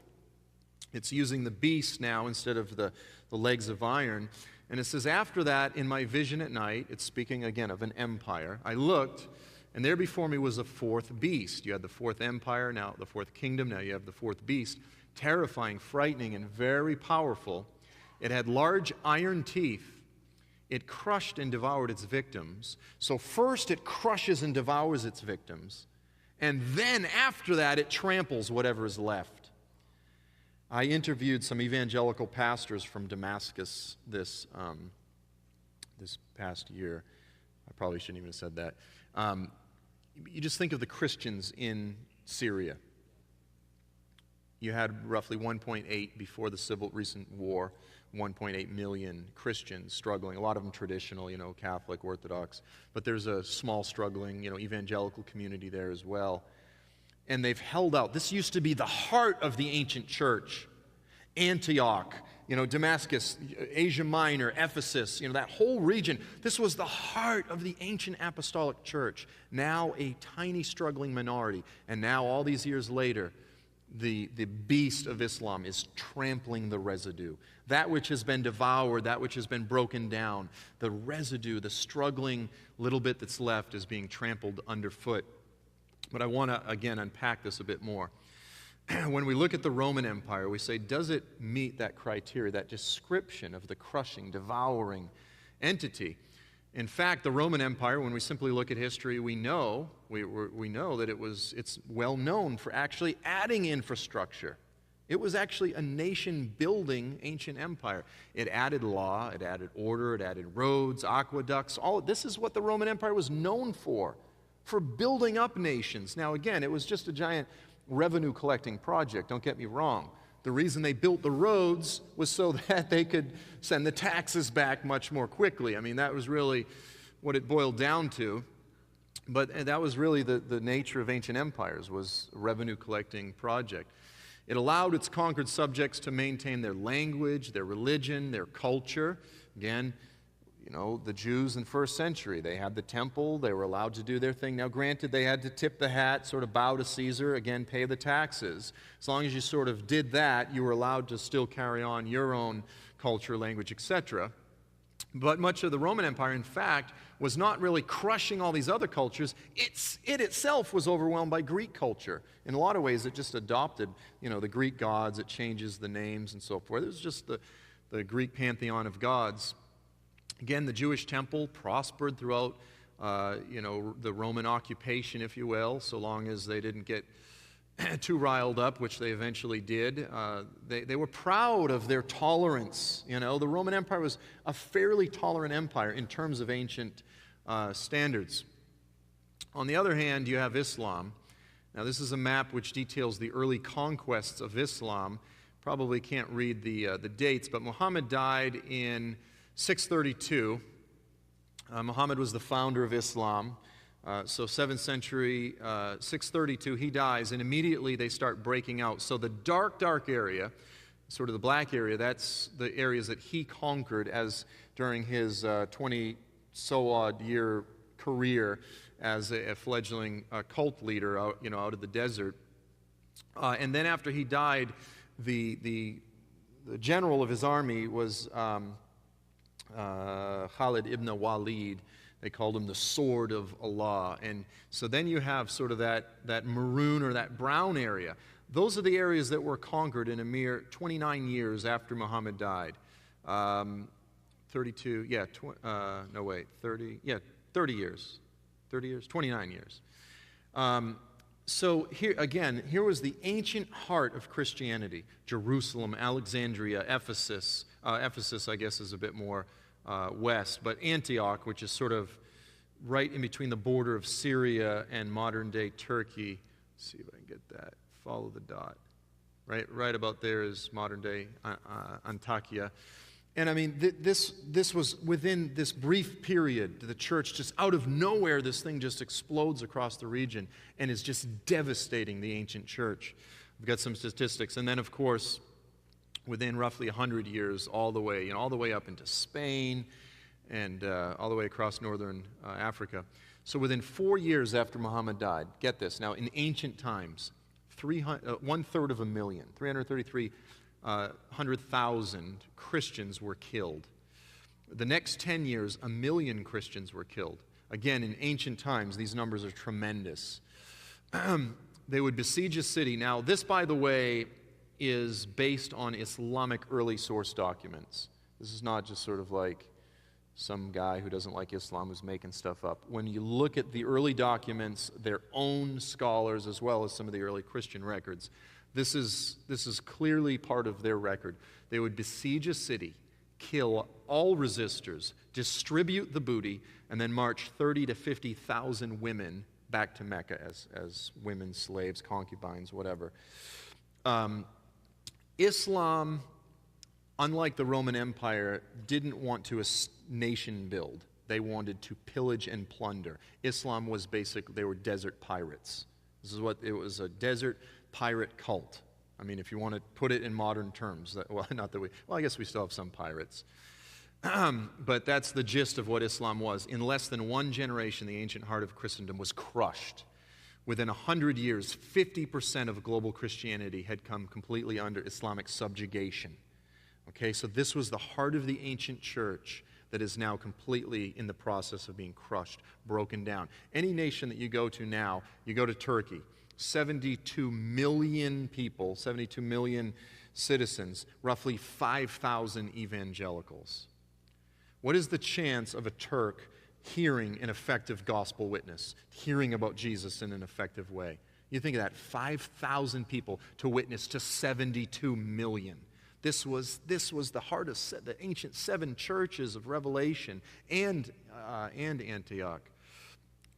It's using the beast now instead of the legs of iron. And it says, after that, in my vision at night, it's speaking again of an empire, I looked, and there before me was a fourth beast. You had the fourth empire, now the fourth kingdom, now you have the fourth beast. Terrifying, frightening, and very powerful. It had large iron teeth. It crushed and devoured its victims. So first it crushes and devours its victims. And then after that it tramples whatever is left. I interviewed some evangelical pastors from Damascus this past year. I probably shouldn't even have said that. You just think of the Christians in Syria. You had roughly 1.8 before the recent war, 1.8 million Christians struggling, a lot of them traditional, Catholic, Orthodox, but there's a small struggling, evangelical community there as well. And they've held out. This used to be the heart of the ancient church. Antioch, Damascus, Asia Minor, Ephesus, that whole region. This was the heart of the ancient apostolic church. Now a tiny struggling minority. And now all these years later, the beast of Islam is trampling the residue. That which has been devoured, that which has been broken down, the residue, the struggling little bit that's left is being trampled underfoot. But I want to, again, unpack this a bit more. When we look at the Roman Empire, we say, does it meet that criteria, that description of the crushing, devouring entity? In fact, the Roman Empire, when we simply look at history, we know that it's well known for actually adding infrastructure. It was actually a nation-building ancient empire. It added law, it added order, it added roads, aqueducts. This is what the Roman Empire was known for building up nations. Now, again, it was just a giant revenue-collecting project, don't get me wrong. The reason they built the roads was so that they could send the taxes back much more quickly. I mean, that was really what it boiled down to. But that was really the nature of ancient empires, was a revenue-collecting project. It allowed its conquered subjects to maintain their language, their religion, their culture. Again, the Jews in the first century, they had the temple, they were allowed to do their thing. Now, granted, they had to tip the hat, sort of bow to Caesar, again, pay the taxes. As long as you sort of did that, you were allowed to still carry on your own culture, language, etc. But much of the Roman Empire, in fact, was not really crushing all these other cultures. It itself was overwhelmed by Greek culture. In a lot of ways, it just adopted, the Greek gods. It changes the names and so forth. It was just the Greek pantheon of gods. Again, the Jewish temple prospered throughout, the Roman occupation, if you will, so long as they didn't get too riled up, which they eventually did. They were proud of their tolerance. The Roman Empire was a fairly tolerant empire in terms of ancient standards. On the other hand, you have Islam. Now, this is a map which details the early conquests of Islam. Probably can't read the dates, but Muhammad died in 632 Muhammad was the founder of Islam. So 7th century, 632, he dies, and immediately they start breaking out. So the dark area, sort of the black area, that's the areas that he conquered as during his 20-so-odd year career as a fledgling cult leader out of the desert. And then after he died, the general of his army was Khalid ibn Walid. They called him the Sword of Allah. And so then you have sort of that maroon or that brown area. Those are the areas that were conquered in a mere 29 years after Muhammad died. 30 years. 30 years? 29 years. So here was the ancient heart of Christianity. Jerusalem, Alexandria, Ephesus. Ephesus, I guess, is a bit more west, but Antioch, which is sort of right in between the border of Syria and modern-day Turkey. Let's see if I can get that. Follow the dot. Right about there is modern-day Antakya. And I mean, this was within this brief period, the church just out of nowhere, this thing just explodes across the region and is just devastating the ancient church. We've got some statistics. And then, of course, within roughly 100 years, all the way up into Spain and all the way across northern Africa. So within 4 years after Muhammad died, get this, now in ancient times, 1/3 of a million, 333,000 Christians were killed. The next 10 years, 1 million Christians were killed. Again, in ancient times, these numbers are tremendous. They would besiege a city. Now, this, by the way, is based on Islamic early source documents. This is not just sort of like some guy who doesn't like Islam who's making stuff up. When you look at the early documents, their own scholars, as well as some of the early Christian records, this is clearly part of their record. They would besiege a city, kill all resistors, distribute the booty, and then march 30 to 50,000 women back to Mecca as women, slaves, concubines, whatever. Islam, unlike the Roman Empire, didn't want to nation build. They wanted to pillage and plunder. Islam was they were desert pirates. This is what it was, a desert pirate cult. I mean, if you want to put it in modern terms, I guess we still have some pirates. But that's the gist of what Islam was. In less than one generation, the ancient heart of Christendom was crushed. Within 100 years, 50% of global Christianity had come completely under Islamic subjugation. Okay, so this was the heart of the ancient church that is now completely in the process of being crushed, broken down. Any nation that you go to now, you go to Turkey, 72 million people, 72 million citizens, roughly 5,000 evangelicals. What is the chance of a Turk hearing an effective gospel witness, hearing about Jesus in an effective way? You think of that, 5,000 people to witness to 72 million. This was the heart of the ancient 7 churches of Revelation and Antioch.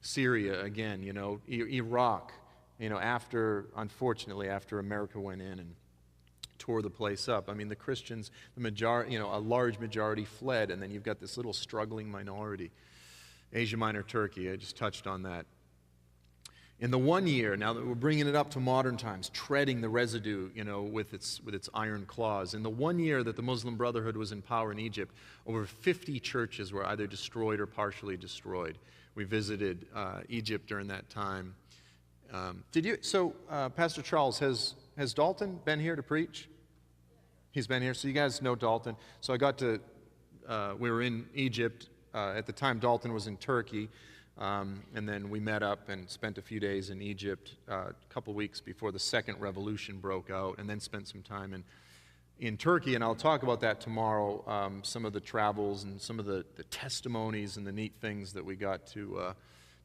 Syria, again, Iraq, unfortunately, after America went in and tore the place up. I mean, the Christians, the majority, a large majority fled, and then you've got this little struggling minority. Asia Minor, Turkey, I just touched on that. In the 1 year, now that we're bringing it up to modern times, treading the residue, with its iron claws. In the 1 year that the Muslim Brotherhood was in power in Egypt, over 50 churches were either destroyed or partially destroyed. We visited Egypt during that time. Pastor Charles, has Dalton been here to preach? He's been here, so you guys know Dalton. So we were in Egypt. At the time, Dalton was in Turkey, and then we met up and spent a few days in Egypt a couple weeks before the second revolution broke out, and then spent some time in Turkey, and I'll talk about that tomorrow, some of the travels and some of the testimonies and the neat things that we got to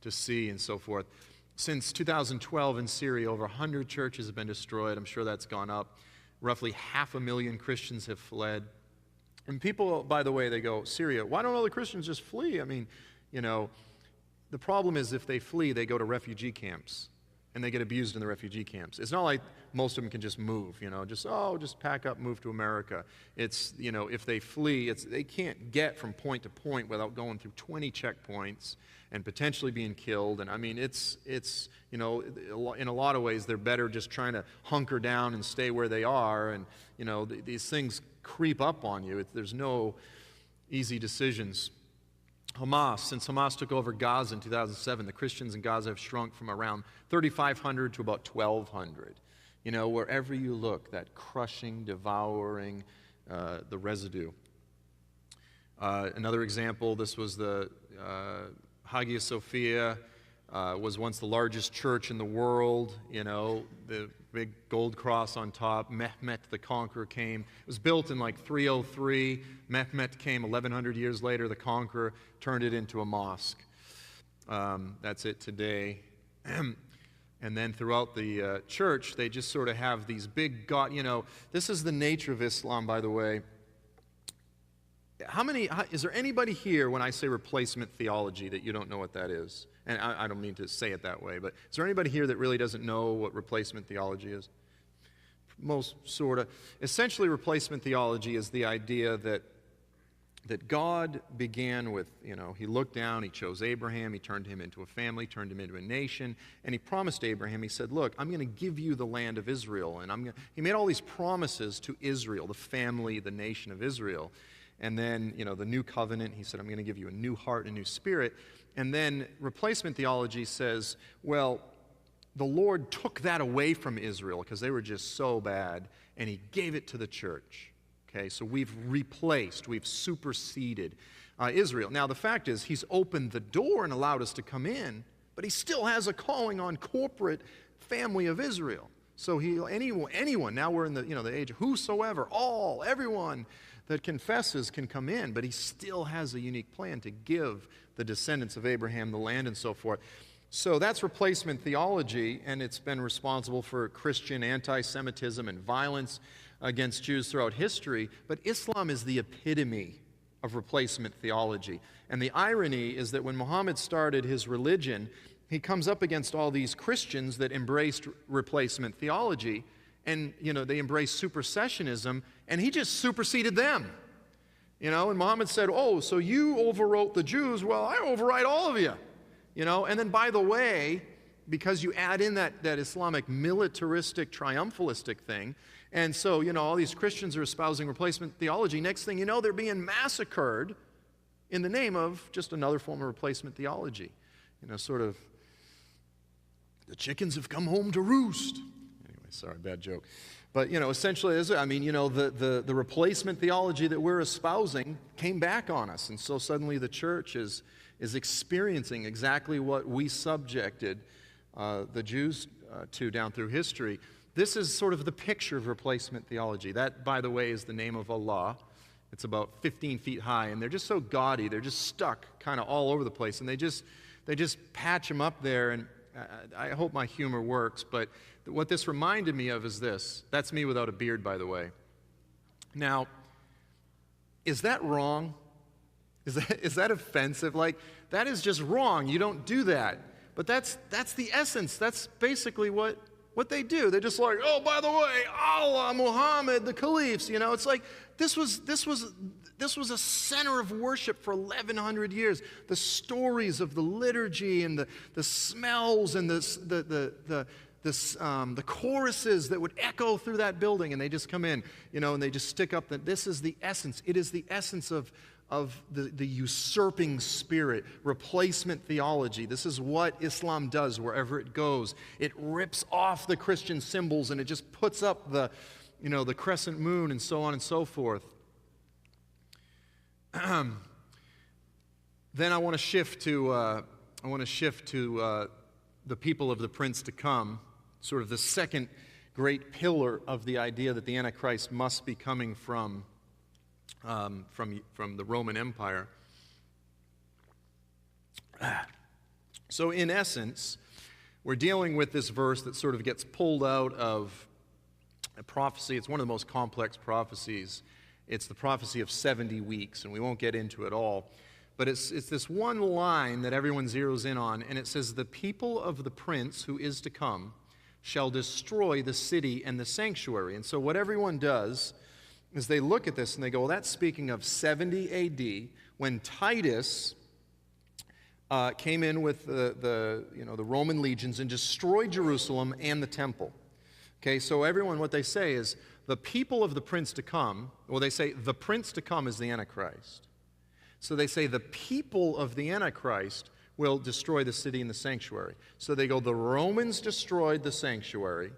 see and so forth. Since 2012 in Syria, over 100 churches have been destroyed. I'm sure that's gone up. Roughly 500,000 Christians have fled. And people, by the way, they go, Syria, why don't all the Christians just flee? I mean, the problem is if they flee, they go to refugee camps. and they get abused in the refugee camps. It's not like most of them can just move, just pack up, move to America. It's, if they flee, they can't get from point to point without going through 20 checkpoints and potentially being killed. And I mean, it's in a lot of ways, they're better just trying to hunker down and stay where they are. And, these things creep up on you. There's no easy decisions. Since Hamas took over Gaza in 2007, the Christians in Gaza have shrunk from around 3,500 to about 1,200. Wherever you look, that crushing, devouring, the residue. Another example, this was the Hagia Sophia, was once the largest church in the world, the big gold cross on top. Mehmet the Conqueror came. It was built in like 303. Mehmet came 1,100 years later, the Conqueror, turned it into a mosque. That's it today. And then throughout the church, they just sort of have these big God, this is the nature of Islam, by the way. Is there anybody here when I say replacement theology that you don't know what that is? And I don't mean to say it that way, but is there anybody here that really doesn't know what replacement theology is? Most sort of. Essentially, replacement theology is the idea that God began with, he looked down, he chose Abraham, he turned him into a family, turned him into a nation, and he promised Abraham, he said, look, I'm going to give you the land of Israel. And he made all these promises to Israel, the family, the nation of Israel. And then, the new covenant, he said, I'm going to give you a new heart and a new spirit. And then replacement theology says, well, the Lord took that away from Israel because they were just so bad, and he gave it to the church. Okay, so we've replaced, we've superseded Israel. Now, the fact is, he's opened the door and allowed us to come in, but he still has a calling on corporate family of Israel. So anyone, now we're in the age of whosoever, everyone that confesses can come in, but he still has a unique plan to give the descendants of Abraham the land and so forth. So that's replacement theology, and it's been responsible for Christian anti-Semitism and violence against Jews throughout history. But Islam is the epitome of replacement theology. And the irony is that when Muhammad started his religion, he comes up against all these Christians that embraced replacement theology, and they embraced supersessionism, and he just superseded them. And Muhammad said, so you overwrote the Jews, well, I override all of you. And then, by the way, because you add in that Islamic militaristic, triumphalistic thing, and so, all these Christians are espousing replacement theology. Next thing you know, they're being massacred in the name of just another form of replacement theology. Sort of, the chickens have come home to roost. Anyway, sorry, bad joke. But, essentially, the replacement theology that we're espousing came back on us. And so suddenly the church is experiencing exactly what we subjected the Jews to down through history. This is sort of the picture of replacement theology. That, by the way, is the name of Allah. It's about 15 feet high, and they're just so gaudy. They're just stuck kind of all over the place, and they just patch them up there. And I hope my humor works, but what this reminded me of is this. That's me without a beard, by the way. Now, is that wrong? Is that offensive? Like, that is just wrong. You don't do that. But that's the essence. That's basically what they do. They're just like, by the way, Allah, Muhammad, the caliphs. It's like this was a center of worship for 1,100 years. The stories of the liturgy and the smells and the choruses that would echo through that building, and they just come in, and they just stick up that this is the essence. It is the essence of the usurping spirit, replacement theology. This is what Islam does wherever it goes. It rips off the Christian symbols and it just puts up the crescent moon and so on and so forth. Then I want to shift to the people of the prince to come, sort of the second great pillar of the idea that the Antichrist must be coming from the Roman Empire. So in essence, we're dealing with this verse that sort of gets pulled out of a prophecy. It's one of the most complex prophecies. It's the prophecy of 70 weeks, and we won't get into it all. But it's this one line that everyone zeroes in on, and it says, the people of the prince who is to come shall destroy the city and the sanctuary. And so what everyone does is they look at this and they go, well, that's speaking of 70 A.D., when Titus came in with the Roman legions and destroyed Jerusalem and the temple. Okay, so everyone, what they say is, the people of the prince to come, well, they say the prince to come is the Antichrist. So they say the people of the Antichrist will destroy the city and the sanctuary. So they go, the Romans destroyed the sanctuary,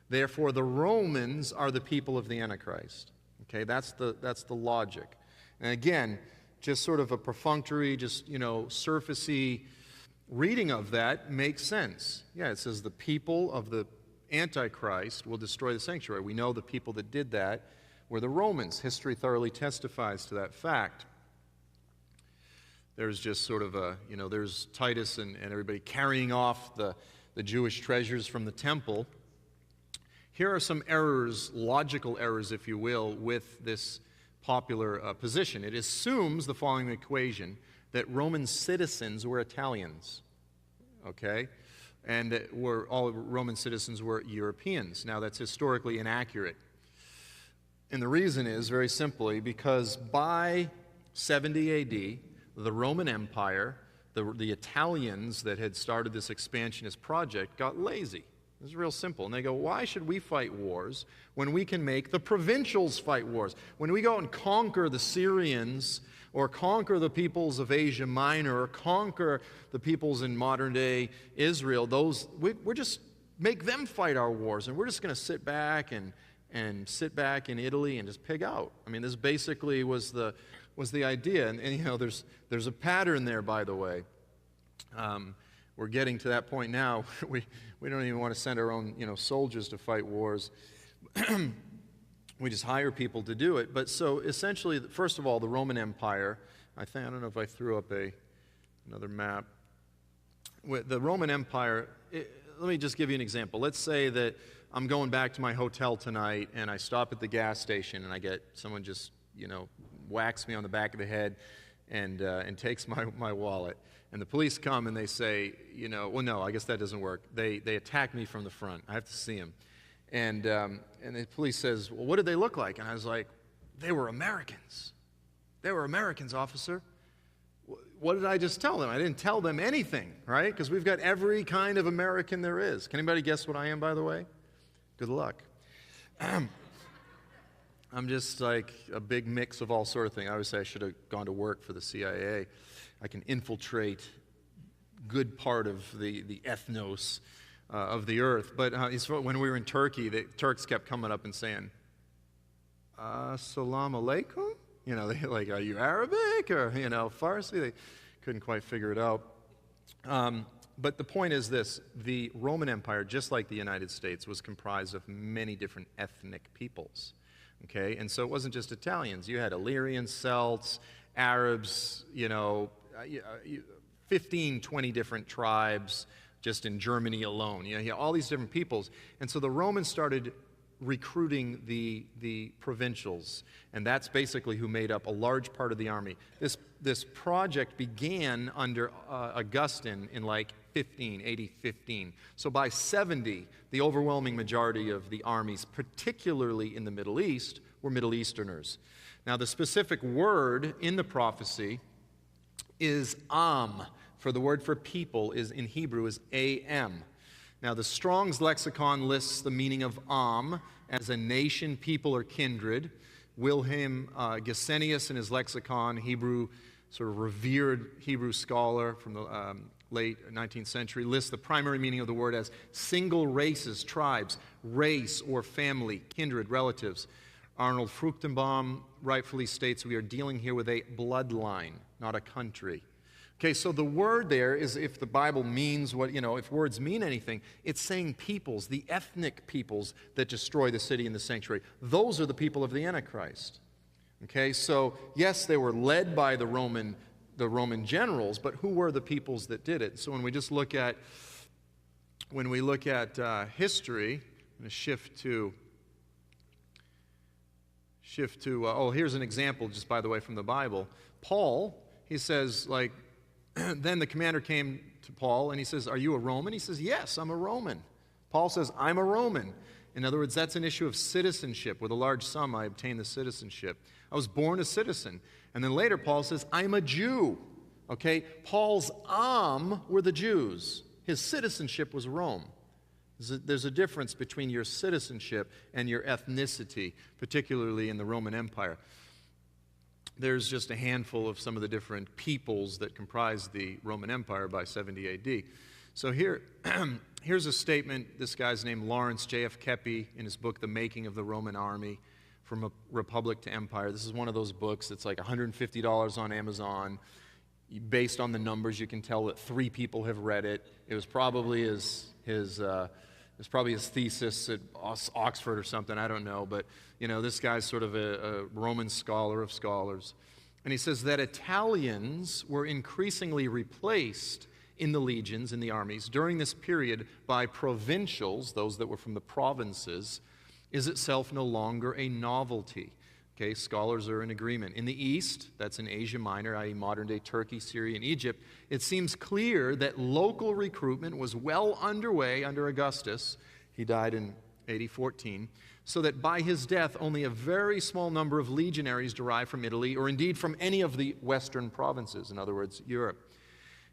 therefore the Romans are the people of the Antichrist. Okay, that's the logic. And again, just sort of a perfunctory, just, surfacey reading of that makes sense. Yeah, it says the people of the Antichrist will destroy the sanctuary. We know the people that did that were the Romans. History thoroughly testifies to that fact. There's just sort of there's Titus and everybody carrying off the Jewish treasures from the temple. Here are some errors, logical errors, if you will, with this popular position. It assumes the following equation, that Roman citizens were Italians, okay? And that all Roman citizens were Europeans. Now, that's historically inaccurate. And the reason is, very simply, because by 70 A.D., the Roman Empire, the Italians that had started this expansionist project, got lazy. It's real simple. And they go, why should we fight wars when we can make the provincials fight wars? When we go and conquer the Syrians, or conquer the peoples of Asia Minor, or conquer the peoples in modern-day Israel, we're just make them fight our wars, and we're just going to sit back and sit back in Italy and just pig out. I mean, this basically was the idea. And there's a pattern there, by the way. We're getting to that point now. We don't even want to send our own, soldiers to fight wars. We just hire people to do it. But so essentially, first of all, the Roman Empire, I don't know if I threw up another map. The Roman Empire, let me just give you an example. Let's say that I'm going back to my hotel tonight and I stop at the gas station and I get someone just, whacks me on the back of the head and takes my wallet. And the police come and they say, well, no, I guess that doesn't work. They attack me from the front. I have to see them. And the police says, well, what did they look like? And I was like, they were Americans. They were Americans, officer. What did I just tell them? I didn't tell them anything, right? Because we've got every kind of American there is. Can anybody guess what I am, by the way? Good luck. I'm just like a big mix of all sort of things. I always say I should have gone to work for the CIA. I can infiltrate good part of the ethnos of the earth. But when we were in Turkey, the Turks kept coming up and saying, Assalamu alaikum? They like, are you Arabic or, Farsi? They couldn't quite figure it out. But the point is this, the Roman Empire, just like the United States, was comprised of many different ethnic peoples. Okay, and so it wasn't just Italians. You had Illyrians, Celts, Arabs, 15, 20 different tribes just in Germany alone. You had all these different peoples. And so the Romans started recruiting the provincials, and that's basically who made up a large part of the army. This project began under Augustine in like 15. So by 70, the overwhelming majority of the armies, particularly in the Middle East, were Middle Easterners. Now, the specific word in the prophecy is am. For the word for people is in Hebrew is am. Now, the Strong's lexicon lists the meaning of am as a nation, people, or kindred. Wilhelm Gesenius in his lexicon, sort of revered Hebrew scholar from the late 19th century, lists the primary meaning of the word as single races, tribes, race or family, kindred, relatives. Arnold Fruchtenbaum rightfully states we are dealing here with a bloodline, not a country. Okay, so the word there is, if the Bible means what, if words mean anything, it's saying peoples, the ethnic peoples that destroy the city and the sanctuary. Those are the people of the Antichrist. Okay, so yes, they were led by the Roman generals, but who were the peoples that did it? So when we look at history, I'm going to shift to here's an example, just by the way, from the Bible. Paul he says, like, then the commander came to Paul and he says, "Are you a Roman?" He says, "Yes, I'm a Roman." Paul says, "I'm a Roman." In other words, that's an issue of citizenship. With a large sum, I obtained the citizenship. I was born a citizen. And then later, Paul says, "I'm a Jew." Okay? Paul's were the Jews. His citizenship was Rome. There's a difference between your citizenship and your ethnicity, particularly in the Roman Empire. There's just a handful of some of the different peoples that comprised the Roman Empire by 70 AD. So here's a statement. This guy's named Lawrence J.F. Kepi in his book, The Making of the Roman Army, From a Republic to Empire. This is one of those books that's like $150 on Amazon. Based on the numbers, you can tell that 3 people have read it. It was probably his thesis at Oxford or something, I don't know. But, this guy's sort of a Roman scholar of scholars. And he says that Italians were increasingly replaced in the legions, in the armies, during this period by provincials, those that were from the provinces, is itself no longer a novelty. Okay, scholars are in agreement. In the East, that's in Asia Minor, i.e. modern-day Turkey, Syria, and Egypt, it seems clear that local recruitment was well underway under Augustus. He died in AD 14, so that by his death, only a very small number of legionaries derived from Italy, or indeed from any of the western provinces, in other words, Europe.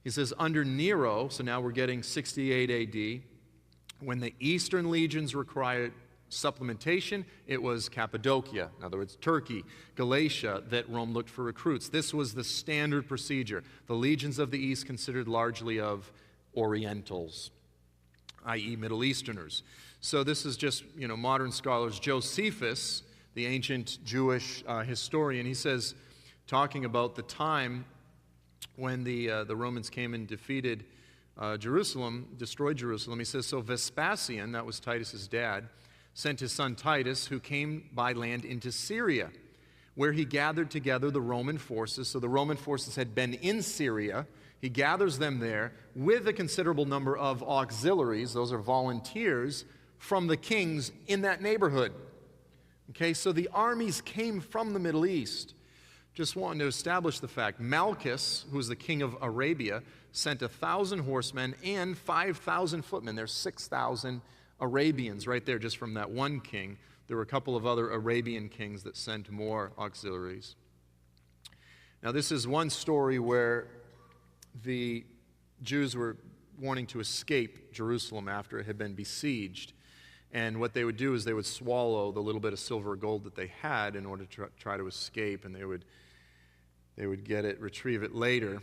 He says, under Nero, so now we're getting 68 AD, when the eastern legions required supplementation, it was Cappadocia, in other words, Turkey, Galatia, that Rome looked for recruits. This was the standard procedure. The legions of the East considered largely of Orientals, i.e. Middle Easterners. So this is just, modern scholars. Josephus, the ancient Jewish historian, he says, talking about the time when the Romans came and defeated Jerusalem, destroyed Jerusalem, he says, so Vespasian, that was Titus's dad, sent his son Titus, who came by land into Syria, where he gathered together the Roman forces. So the Roman forces had been in Syria. He gathers them there with a considerable number of auxiliaries, those are volunteers, from the kings in that neighborhood. Okay, so the armies came from the Middle East. Just wanting to establish the fact, Malchus, who was the king of Arabia, sent 1,000 horsemen and 5,000 footmen. There's 6,000 Arabians right there just from that one king. There were a couple of other Arabian kings that sent more auxiliaries. Now this is one story where the Jews were wanting to escape Jerusalem after it had been besieged. And what they would do is they would swallow the little bit of silver or gold that they had in order to try to escape, and they would retrieve it later.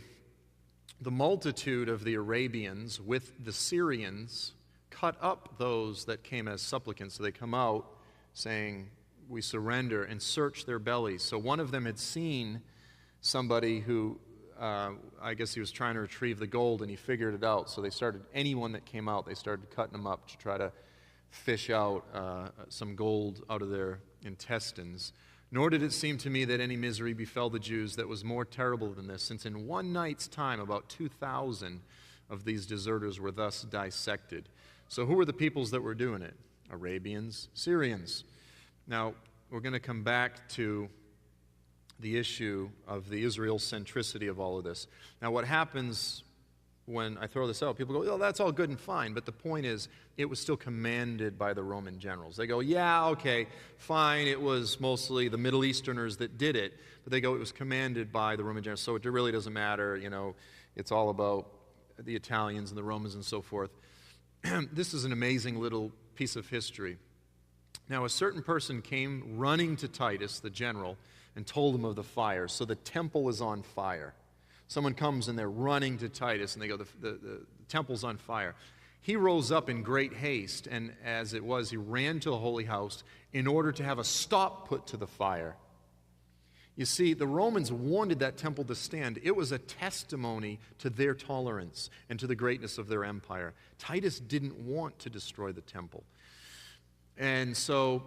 The multitude of the Arabians with the Syrians cut up those that came as supplicants. So they come out saying, "We surrender," and search their bellies. So one of them had seen somebody who, I guess he was trying to retrieve the gold, and he figured it out. So anyone that came out, they started cutting them up to try to fish out some gold out of their intestines. Nor did it seem to me that any misery befell the Jews that was more terrible than this, since in one night's time about 2,000 of these deserters were thus dissected. So who were the peoples that were doing it? Arabians, Syrians. Now, we're going to come back to the issue of the Israel centricity of all of this. Now, what happens when I throw this out, people go, "Oh, that's all good and fine," but the point is, it was still commanded by the Roman generals. They go, "Yeah, okay, fine, it was mostly the Middle Easterners that did it," but they go, "It was commanded by the Roman generals, so it really doesn't matter, it's all about the Italians and the Romans and so forth." This is an amazing little piece of history. Now, a certain person came running to Titus, the general, and told him of the fire. So the temple is on fire. Someone comes and they're running to Titus, and they go, the temple's on fire. He rose up in great haste, and as it was, he ran to the holy house in order to have a stop put to the fire. You see, the Romans wanted that temple to stand. It was a testimony to their tolerance and to the greatness of their empire. Titus didn't want to destroy the temple. And so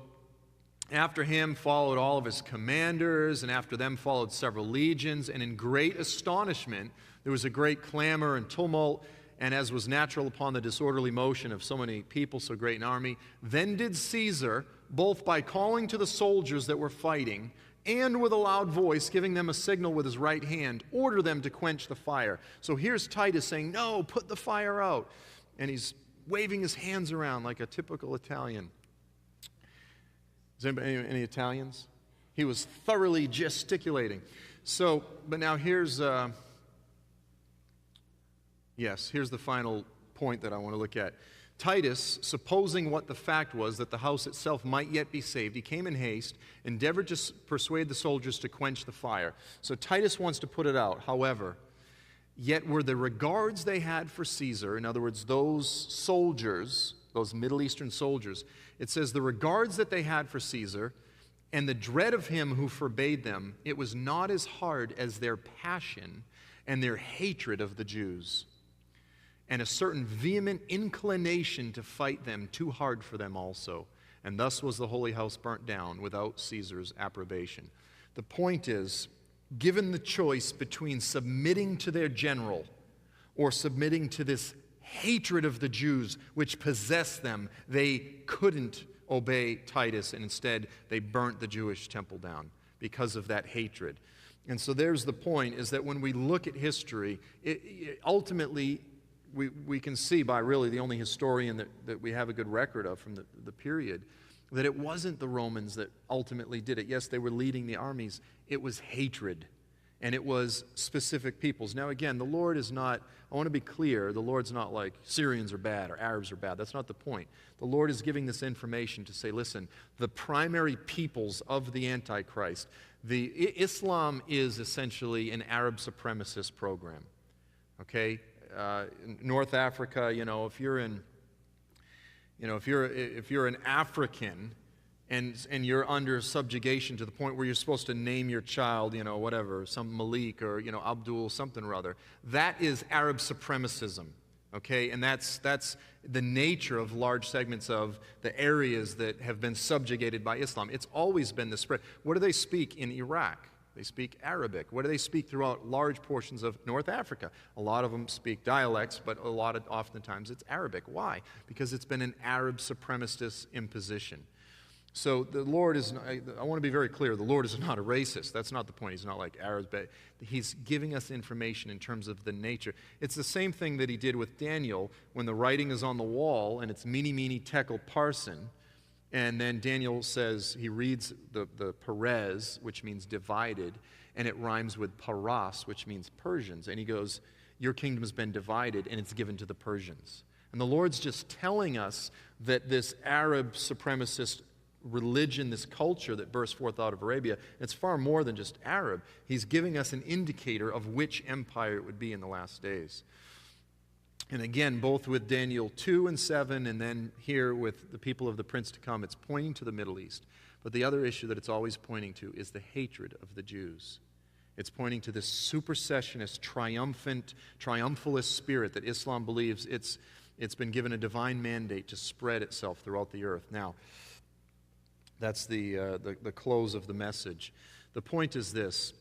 after him followed all of his commanders, and after them followed several legions, and in great astonishment there was a great clamor and tumult, and as was natural upon the disorderly motion of so many people, so great an army, then did Caesar, both by calling to the soldiers that were fighting, and with a loud voice, giving them a signal with his right hand, order them to quench the fire. So here's Titus saying, no, put the fire out. And he's waving his hands around like a typical Italian. Is anybody, any Italians? He was thoroughly gesticulating. So, but now here's the final point that I want to look at. Titus, supposing what the fact was that the house itself might yet be saved, he came in haste, endeavored to persuade the soldiers to quench the fire. So Titus wants to put it out. However, yet were the regards they had for Caesar, in other words, those soldiers, those Middle Eastern soldiers, it says the regards that they had for Caesar and the dread of him who forbade them, it was not as hard as their passion and their hatred of the Jews, and a certain vehement inclination to fight them too hard for them also. And thus was the holy house burnt down without Caesar's approbation. The point is, given the choice between submitting to their general or submitting to this hatred of the Jews which possessed them, they couldn't obey Titus, and instead they burnt the Jewish temple down because of that hatred. And so there's the point, is that when we look at history, ultimately we can see by really the only historian that we have a good record of from the period, that it wasn't the Romans that ultimately did it. Yes, they were leading the armies. It was hatred, and it was specific peoples. Now again, the Lord is not, I want to be clear, the Lord's not like Syrians are bad or Arabs are bad. That's not the point. The Lord is giving this information to say, listen, the primary peoples of the Antichrist, Islam is essentially an Arab supremacist program, okay? North Africa, if you're an African and you're under subjugation to the point where you're supposed to name your child, whatever, some Malik or, Abdul something or other, that is Arab supremacism, okay? And that's the nature of large segments of the areas that have been subjugated by Islam. It's always been the spread. What do they speak in Iraq? They speak Arabic. What do they speak throughout large portions of North Africa? A lot of them speak dialects, but oftentimes it's Arabic. Why? Because it's been an Arab supremacist imposition. So the Lord is, I want to be very clear, the Lord is not a racist. That's not the point. He's not like Arabs, but He's giving us information in terms of the nature. It's the same thing that He did with Daniel when the writing is on the wall and it's mene, mene, tekel, parsin. And then Daniel says, he reads the Perez, which means divided, and it rhymes with Paras, which means Persians. And he goes, your kingdom has been divided, and it's given to the Persians. And the Lord's just telling us that this Arab supremacist religion, this culture that burst forth out of Arabia, it's far more than just Arab. He's giving us an indicator of which empire it would be in the last days. And again, both with Daniel 2 and 7, and then here with the people of the prince to come, it's pointing to the Middle East. But the other issue that it's always pointing to is the hatred of the Jews. It's pointing to this supersessionist, triumphalist spirit that Islam believes it's been given a divine mandate to spread itself throughout the earth. Now, that's the close of the message. The point is this.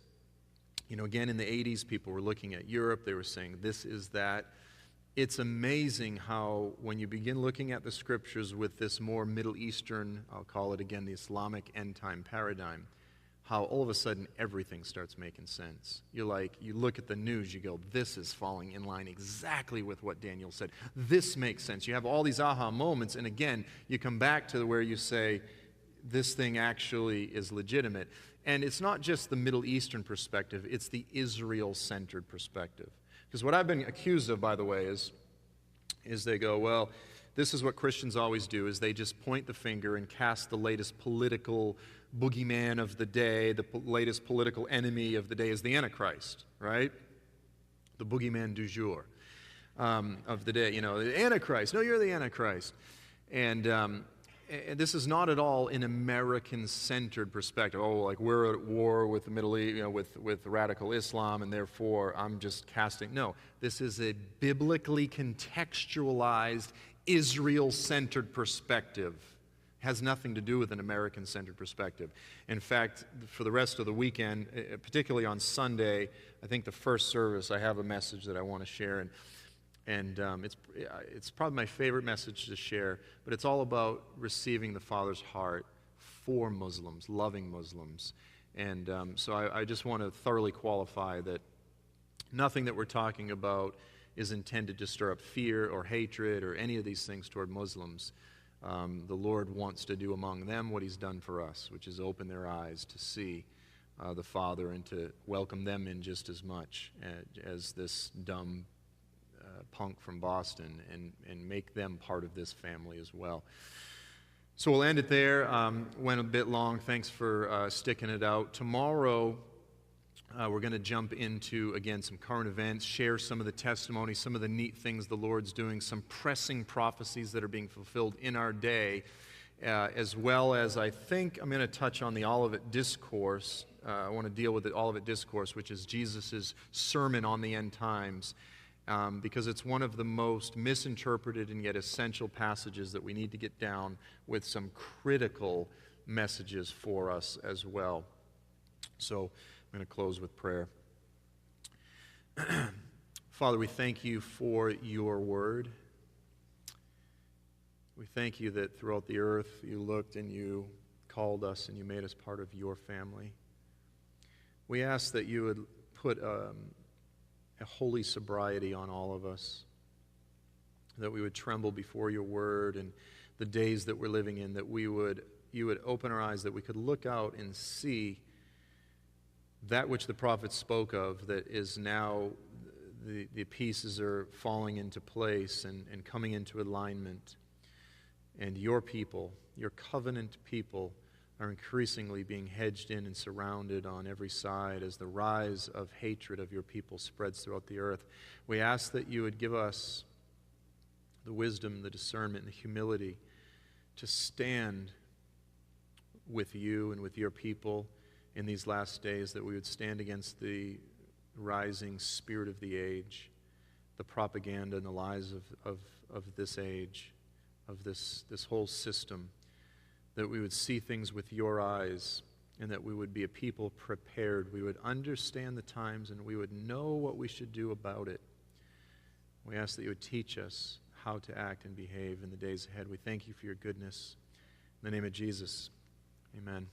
Again, in the 80s, people were looking at Europe. They were saying, this is that. It's amazing how when you begin looking at the scriptures with this more Middle Eastern, I'll call it again, the Islamic end-time paradigm, how all of a sudden everything starts making sense. You look at the news, you go, this is falling in line exactly with what Daniel said. This makes sense. You have all these aha moments, and again, you come back to where you say, this thing actually is legitimate. And it's not just the Middle Eastern perspective, it's the Israel-centered perspective. Because what I've been accused of, by the way, is they go, well, this is what Christians always do, is they just point the finger and cast the latest political boogeyman of the day, the latest political enemy of the day is the Antichrist, right? The boogeyman du jour of the day. The Antichrist. No, you're the Antichrist. And this is not at all an American-centered perspective. Oh, like we're at war with the Middle East, with radical Islam, and therefore I'm just casting. No, this is a biblically contextualized, Israel-centered perspective. It has nothing to do with an American-centered perspective. In fact, for the rest of the weekend, particularly on Sunday, I think the first service, I have a message that I want to share, and it's probably my favorite message to share, but it's all about receiving the Father's heart for Muslims, loving Muslims, And so I just want to thoroughly qualify that nothing that we're talking about is intended to stir up fear or hatred or any of these things toward Muslims. The Lord wants to do among them what He's done for us, which is open their eyes to see the Father and to welcome them in just as much as this dumb punk from Boston, and make them part of this family as well. So we'll end it there. Went a bit long. Thanks for sticking it out. Tomorrow, we're going to jump into, again, some current events, share some of the testimony, some of the neat things the Lord's doing, some pressing prophecies that are being fulfilled in our day, as well as I think I'm going to touch on the Olivet Discourse. I want to deal with the Olivet Discourse, which is Jesus' sermon on the end times, because it's one of the most misinterpreted and yet essential passages that we need to get down, with some critical messages for us as well. So I'm going to close with prayer. Father, we thank you for your word. We thank you that throughout the earth you looked and you called us and you made us part of your family. We ask that you would put a holy sobriety on all of us, that we would tremble before your word and the days that we're living in, that you would open our eyes, that we could look out and see that which the prophets spoke of, that is now the pieces are falling into place and coming into alignment. And your people, your covenant people, are increasingly being hedged in and surrounded on every side as the rise of hatred of your people spreads throughout the earth. We ask that you would give us the wisdom, the discernment, and the humility to stand with you and with your people in these last days, that we would stand against the rising spirit of the age, the propaganda and the lies of this age, of this whole system, that we would see things with your eyes, and that we would be a people prepared. We would understand the times, and we would know what we should do about it. We ask that you would teach us how to act and behave in the days ahead. We thank you for your goodness. In the name of Jesus, amen.